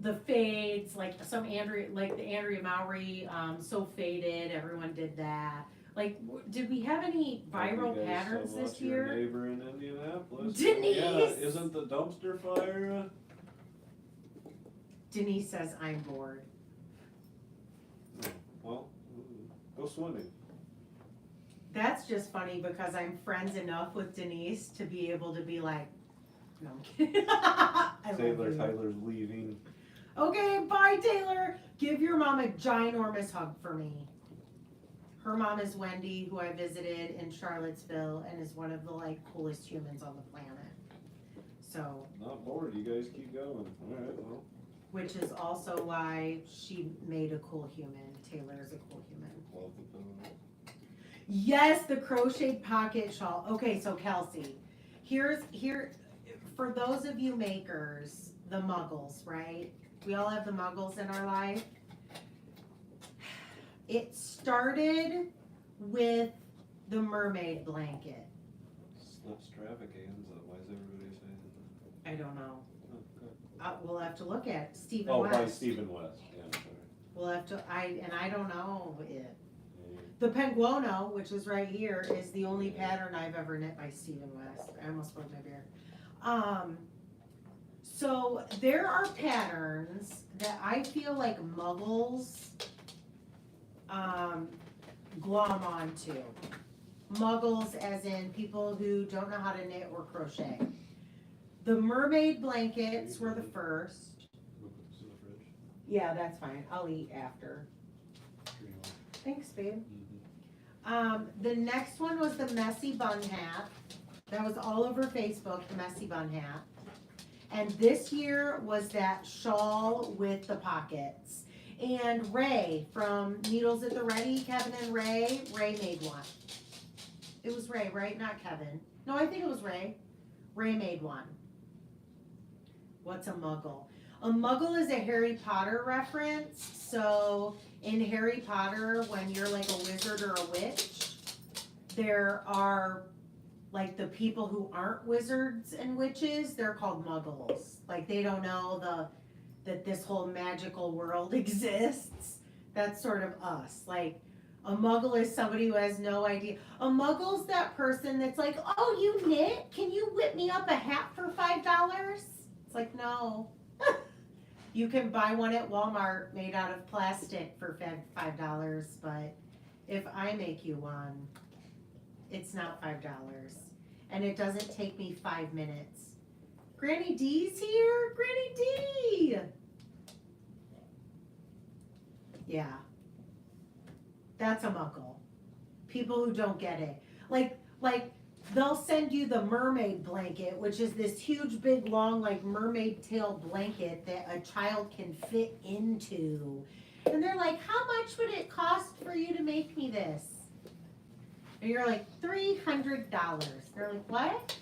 the fades, like some Andrea, like the Andrea Mowry, So Faded, everyone did that. Like, did we have any viral Thank you guys patterns so this much. Your year? neighbor in Indianapolis. Denise! Yeah, isn't the dumpster fire? Denise says I'm bored. Well, go swimming. That's just funny because I'm friends enough with Denise to be able to be like, no, I'm kidding. I love you. Tyler's leaving. Okay, bye, Taylor. Give your mom a ginormous hug for me. Her mom is Wendy, who I visited in Charlottesville, and is one of the like coolest humans on the planet. So, Not bored. You guys keep going. All right. Well. which is also why she made a cool human. Taylor is a cool human. Love the pillow. Yes, the crocheted pocket shawl. Okay, so Kelsey, here for those of you makers, the muggles, right? We all have the muggles in our life. It started with the mermaid blanket. It's not extravaganza. Why is everybody saying that? I don't know. Oh, good. We'll have to look at Stephen Oh, West. by Stephen West. Yeah, sorry. We'll have to. I don't know it. Yeah. The penguono, which is right here, is the only pattern I've ever knit by Stephen West. I almost spilled my beer. So there are patterns that I feel like muggles glom onto. Muggles as in people who don't know how to knit or crochet. The mermaid blankets were the first. Look what's in the fridge. Yeah, that's fine. I'll eat after. Sure you want. Thanks, babe. Mhm. The next one was the messy bun hat. That was all over Facebook, the messy bun hat. And this year was that shawl with the pockets. And Ray from Needles at the Ready, Kevin and Ray made one. It was Ray, right? Not Kevin. No, I think it was Ray. Ray made one. What's a muggle? A muggle is a Harry Potter reference. So in Harry Potter, when you're like a wizard or a witch, there are like the people who aren't wizards and witches, they're called muggles. Like they don't know that this whole magical world exists. That's sort of us. Like a muggle is somebody who has no idea. A muggle's that person that's like, oh, you knit? Can you whip me up a hat for $5? It's like, no. You can buy one at Walmart made out of plastic for $5, but if I make you one, it's not $5. And it doesn't take me 5 minutes. Granny D's here? Granny D! Yeah. That's a muggle. People who don't get it. Like they'll send you the mermaid blanket, which is this huge, big, long, like mermaid tail blanket that a child can fit into. And they're like, how much would it cost for you to make me this? And you're like, $300. They're like, what?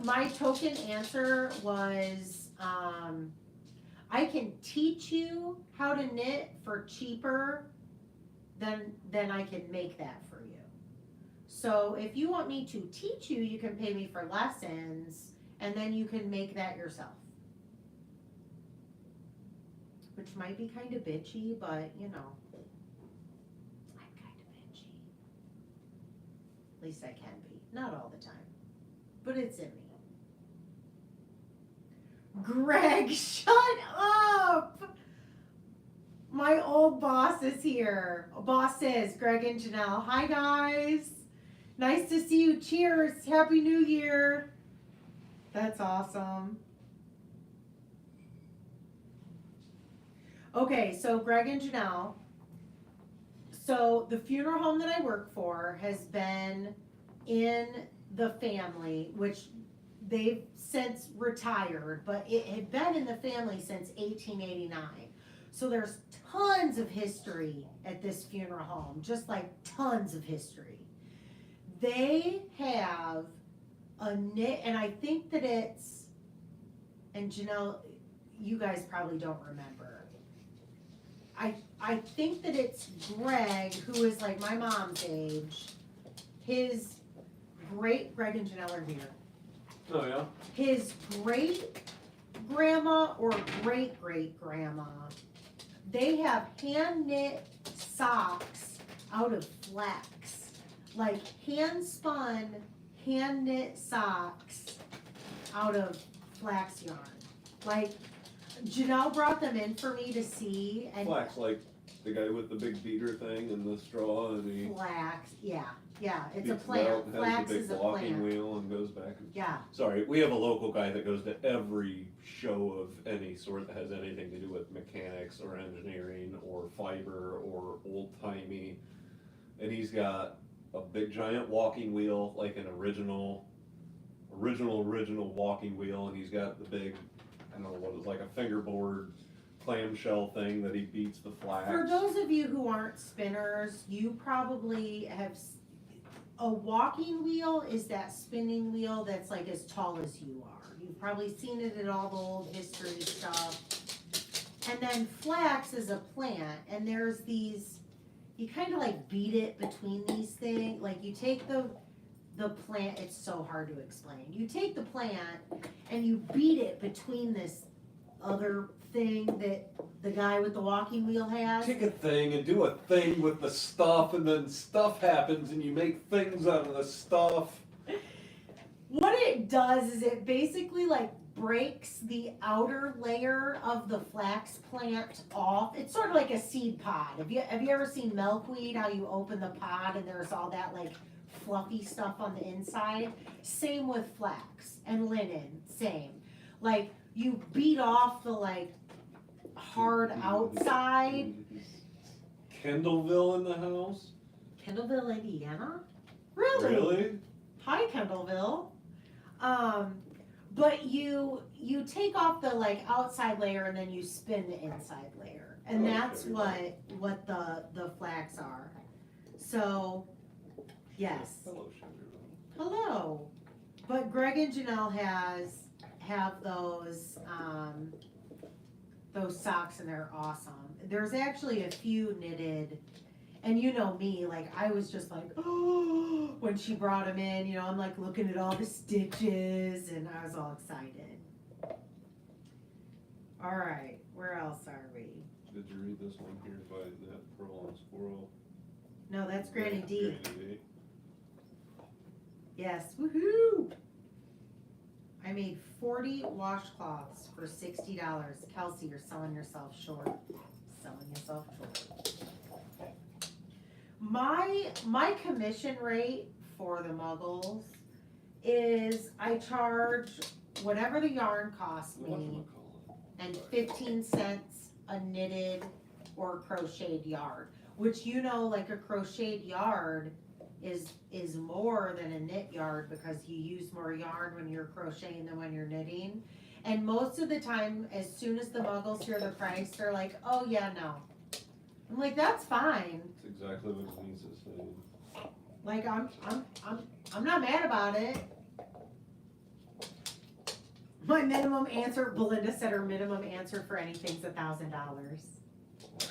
My token answer was, I can teach you how to knit for cheaper than I can make that for you. So if you want me to teach you, you can pay me for lessons, and then you can make that yourself. Which might be kind of bitchy, but you know, I'm kind of bitchy. At least I can be. Not all the time, but it's in me. Greg, shut up! My old boss is here. Bosses, Greg and Janelle. Hi, guys. Nice to see you. Cheers. Happy New Year. That's awesome. Okay, so Greg and Janelle. So the funeral home that I work for has been in the family, which they've since retired, but it had been in the family since 1889. So there's tons of history at this funeral home, just like tons of history. They have a knit, and I think that it's, and Janelle, you guys probably don't remember. I think that it's Greg, who is like my mom's age. His Greg and Janelle are here. Oh, yeah? His great grandma or great great grandma, they have hand knit socks out of flax. Like hand spun, hand knit socks out of flax yarn. Like Janelle brought them in for me to see, and Flax, like the guy with the big beater thing and the straw and he flax, yeah, it's a beats it plant. out and has Flax the big is a walking plant. wheel and goes back and Yeah, sorry, we have a local guy that goes to every show of any sort that has anything to do with mechanics or engineering or fiber or old timey. And he's got a big giant walking wheel, like an original walking wheel, and he's got the big, I don't know what it's like, a fingerboard clamshell thing that he beats the flax. for those of you who aren't spinners, you probably have, a walking wheel is that spinning wheel that's like as tall as you are. You've probably seen it in all the old history stuff. And then flax is a plant, and there's these, you kind of like beat it between these things. Like you take the plant, it's so hard to explain. You take the plant and you beat it between this other thing that the guy with the walking wheel has. Take a thing and do a thing with the stuff, and then stuff happens and you make things out of the stuff. What it does is it basically like breaks the outer layer of the flax plant off. It's sort of like a seed pod. Have you ever seen milkweed, how you open the pod and there's all that like fluffy stuff on the inside? Same with flax and linen, same. Like you beat off the like hard outside. Kendallville in the house? Kendallville, Indiana? Really? Really? Hi, Kendallville. But you take off the like outside layer and then you spin the inside layer, and Oh, that's okay. what the flax are. So, yes. Hello, Chevyrell. Hello. But Greg and Janelle have those socks, and they're awesome. There's actually a few knitted. And you know me, like I was just like, oh, when she brought them in, you know, I'm like looking at all the stitches and I was all excited. All right, where else are we? Did you read this one here by that Pearl and Squirrel? No, that's Granny D. Granny D. Yes, woohoo! I made 40 washcloths for $60. Kelsey, you're selling yourself short. Selling yourself short. My commission rate for the Muggles is I charge whatever the yarn costs me and 15 cents a knitted or crocheted yard, which you know, like a crocheted yard is more than a knit yard because you use more yarn when you're crocheting than when you're knitting. And most of the time, as soon as the Muggles hear the price, they're like, oh yeah, no. I'm like, that's fine. That's exactly what Denise is saying. Like I'm not mad about it. My minimum answer, Belinda said her minimum answer for anything's $1,000.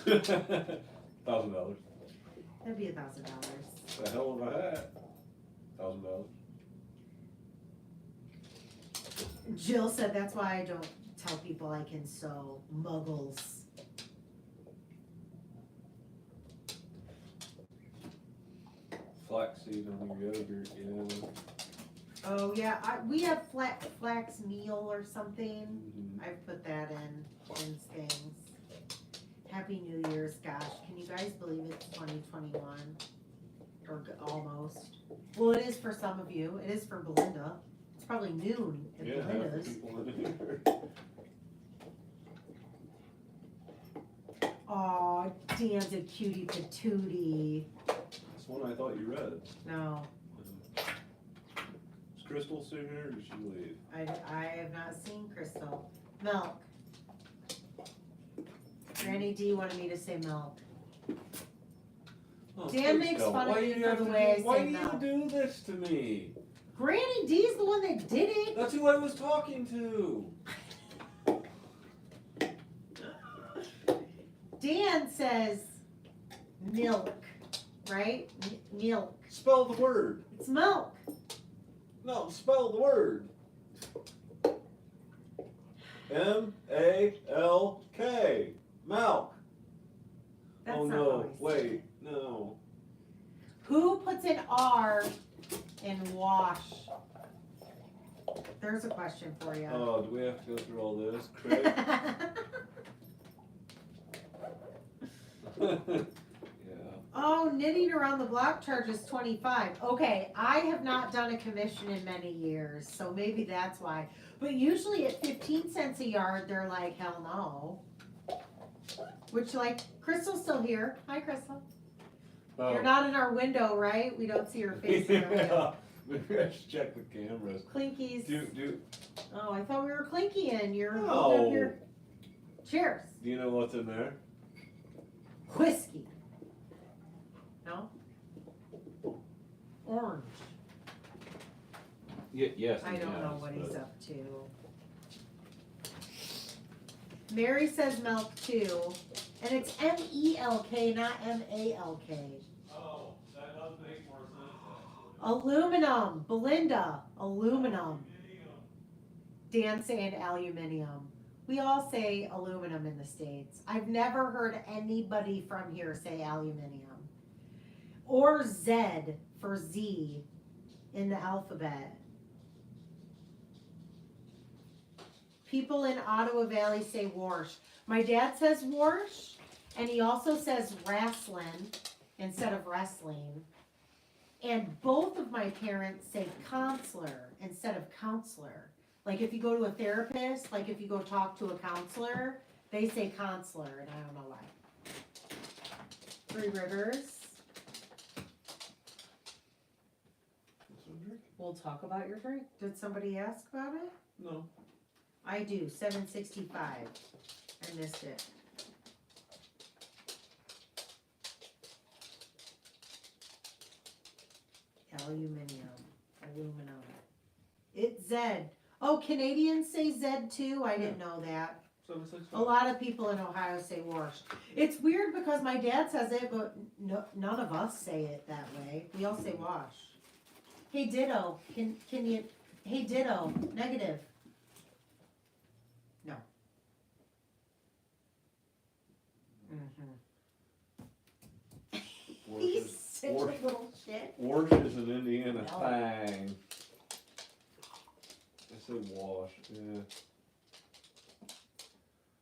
$1,000. That'd be $1,000. The hell of a hat. $1,000. Jill said that's why I don't tell people I can sew Muggles. Flaxseed on your yogurt, yeah. Oh yeah, we have flax meal or something. Mhm. I've put that in things. Happy New Year's, gosh, can you guys believe it's 2021? or almost. Well, it is for some of you. It is for Belinda. It's probably noon in Yeah, half the Belinda's. people in here. Aw, Dan's a cutie patootie. That's one I thought you read. No, Is Crystal still here or did she leave? I have not seen Crystal. Milk. Granny D wanted me to say milk. Oh, Dan please makes don't. fun of Why me do you for have the to way I do- Why say do milk. you do this to me? Granny D's the one that did it. That's who I was talking to. Dan says milk, right? Milk. Spell the word. It's milk. No, spell the word. M-A-L-K. Milk. That's Oh not no, how I say wait, it. no. Who puts an R in wash? There's a question for you. Oh, do we have to go through all this? Craig? Yeah. Oh, knitting around the block charges 25. Okay, I have not done a commission in many years, so maybe that's why. But usually at 15 cents a yard, they're like, hell no. Which, like, Crystal's still here. Hi, Crystal. Oh. You're not in our window, right? We don't see your face in our window. Maybe I should check the cameras. Clinkies. Do Oh, I thought we were clinkying. You're No. holding up your... Cheers. you know what's in there? Whiskey. No? Orange. Yes. I and don't know yes, what he's but- up to. Mary says milk too, and it's M-E-L-K, not M-A-L-K. Oh, that does make more sense. Aluminum, Belinda, aluminum. Dan saying aluminium. We all say aluminum in the States. I've never heard anybody from here say aluminium. Or Z for Z in the alphabet. People in Ottawa Valley say wash. My dad says wash, and he also says wrestling instead of wrestling. And both of my parents say counselor instead of counselor. Like if you go to a therapist, like if you go talk to a counselor, they say counselor, and I don't know why. Three Rivers. We'll talk about your drink. Did somebody ask about it? No. I do, 765. I missed it. Aluminum. It's Z. Oh, Canadians say Z too? I didn't know that. 765. A lot of people in Ohio say wash. It's weird because my dad says it, but no, none of us say it that way. We all say wash. Hey, ditto. Can you? Hey, ditto. Negative. No. Mm-hmm. He's such a little shit. Wash is an Indiana No. thing. I said wash, yeah.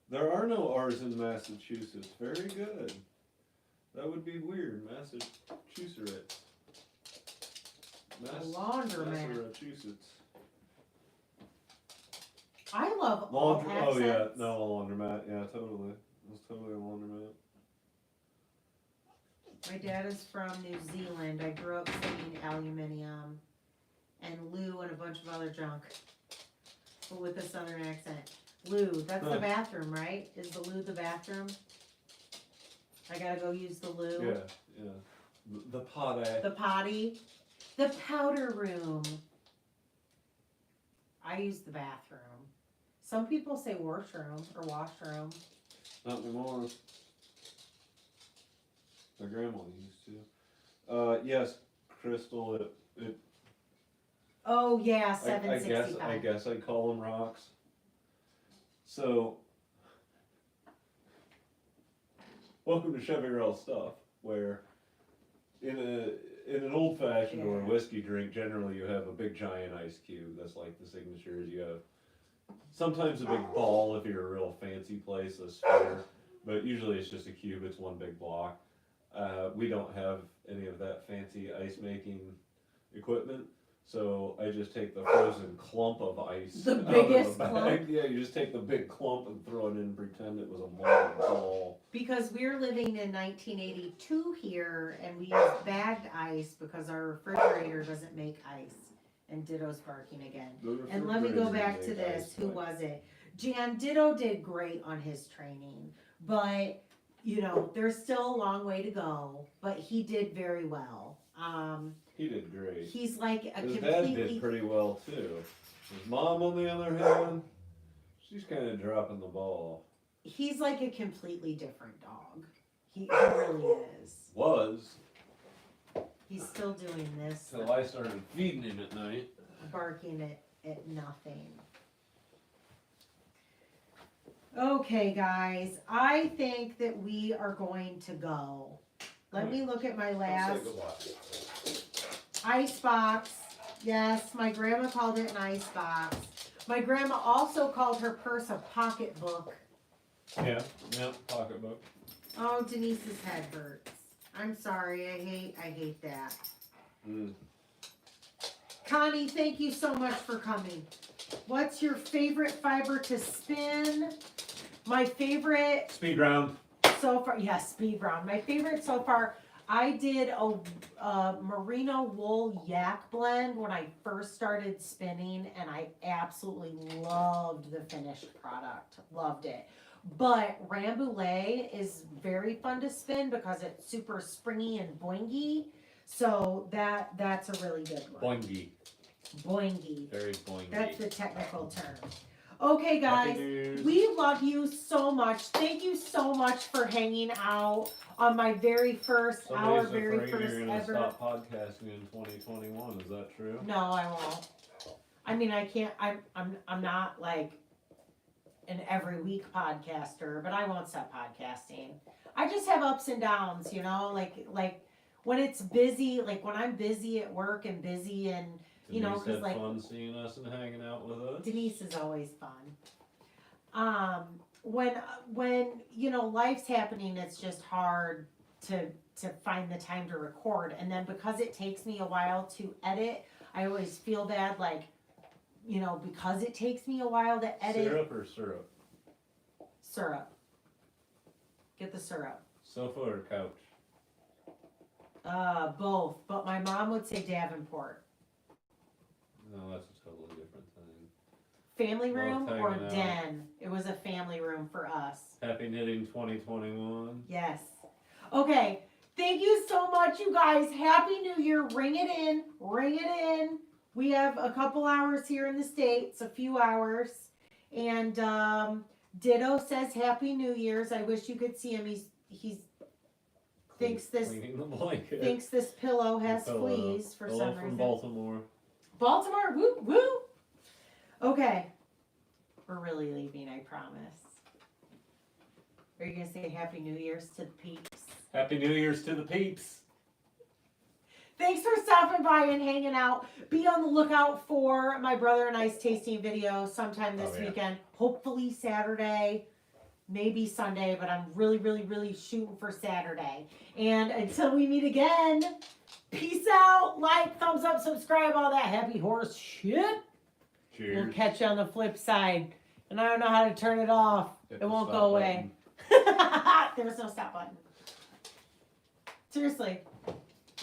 There are no R's in Massachusetts. Very good. That would be weird. Massachusetts. Laundromat. Massachusetts. I love all Oh accents. yeah, no, a laundromat. Yeah, totally. It's totally a laundromat. My dad is from New Zealand. I grew up singing aluminium and Lou and a bunch of other junk, but with a southern accent. Lou, that's the bathroom, right? Is the loo the bathroom? I gotta go use the loo. Yeah, yeah. The potty. The potty. The powder room. I use the bathroom. Some people say washroom or washroom. Not anymore. My grandma used to. Yes, Crystal. It. Oh yeah, I 765. guess I call them rocks. So, welcome to Chevyrell stuff, where in an old fashioned or a Yeah. whiskey drink, generally you have a big giant ice cube. That's like the signatures. You have sometimes a big ball if you're a real fancy place, a sphere, but usually it's just a cube. It's one big block. we don't have any of that fancy ice making equipment. So I just take the frozen clump of ice. The out of biggest bag. clump? Yeah, you just take the big clump and throw it in and pretend it was a molten ball. Because we're living in 1982 here, and we use bagged ice because our refrigerator doesn't make ice. And Ditto's barking again. And let me go back to this. Who was it? Jan, Ditto did great on his training, but you know, there's still a long way to go, but he did very well. He did great. He's like a His dad completely, did pretty well too. His mom, on the other hand, she's kind of dropping the ball. he's like a completely different dog. He really is. Was. He's still doing this, Till I started feeding him at night. barking at nothing. Okay, guys, I think that we are going to go. Let me look at my last ice box. Yes, my grandma called it an ice box. My grandma also called her purse a pocketbook. Yeah, pocketbook. Oh, Denise's head hurts. I'm sorry, I hate that. Mm. Connie, thank you so much for coming. What's your favorite fiber to spin? My favorite Speed round. so far, yes, speed round. My favorite so far, I did a merino wool yak blend when I first started spinning, and I absolutely loved the finished product. Loved it. But Rambouillet is very fun to spin because it's super springy and boingy. So that's a really good one. Boingy. Boingy. Very boingy. That's the technical term. Okay, guys. Happy New Year's. We love you so much. Thank you so much for hanging out on my very first, our Somebody's very afraid first you're gonna ever. stop podcasting in 2021. Is that true? No, I won't. I mean, I can't. I'm not like an every week podcaster, but I won't stop podcasting. I just have ups and downs, you know, like when it's busy, like when I'm busy at work and busy and you know, Denise 'cause, had like- fun seeing us and hanging out with us. Denise is always fun. When you know life's happening, it's just hard to find the time to record, and then because it takes me a while to edit, I always feel bad, like, you know, because it takes me a while to edit. Syrup or syrup? Syrup. Get the syrup. Sofa or couch? Both, but my mom would say Davenport. No, that's a totally different thing. Family Both room or hanging out. den? It was a family room for us. Happy Knitting 2021. Yes. Okay. Thank you so much, you guys. Happy New Year. Ring it in. Ring it in. We have a couple hours here in the States, a few hours. And Ditto says Happy New Year's. I wish you could see him. He's thinks this Cleaning the blanket. thinks this pillow has Pillow. fleas for Pillow some from reason. Baltimore. Baltimore, woo woo. Okay. We're really leaving, I promise. Are you gonna say Happy New Year's to the peeps? Happy New Year's to the peeps. Thanks for stopping by and hanging out. Be on the lookout for my brother and I's tasting video sometime this weekend. Hopefully Saturday, maybe Sunday, but I'm really shooting for Saturday. And until we meet again, peace out, like, thumbs up, subscribe, all that happy horse shit. Cheers. We'll catch you on the flip side. And I don't know how to turn it off. Hit It the won't stop go away. There's no stop button. Seriously,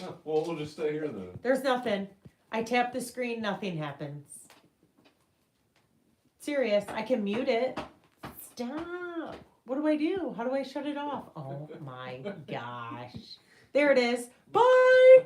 Oh, well, we'll just stay here then. there's nothing. I tap the screen, nothing happens. Serious, I can mute it. Stop. What do I do? How do I shut it off? Oh my gosh. There it is. Bye.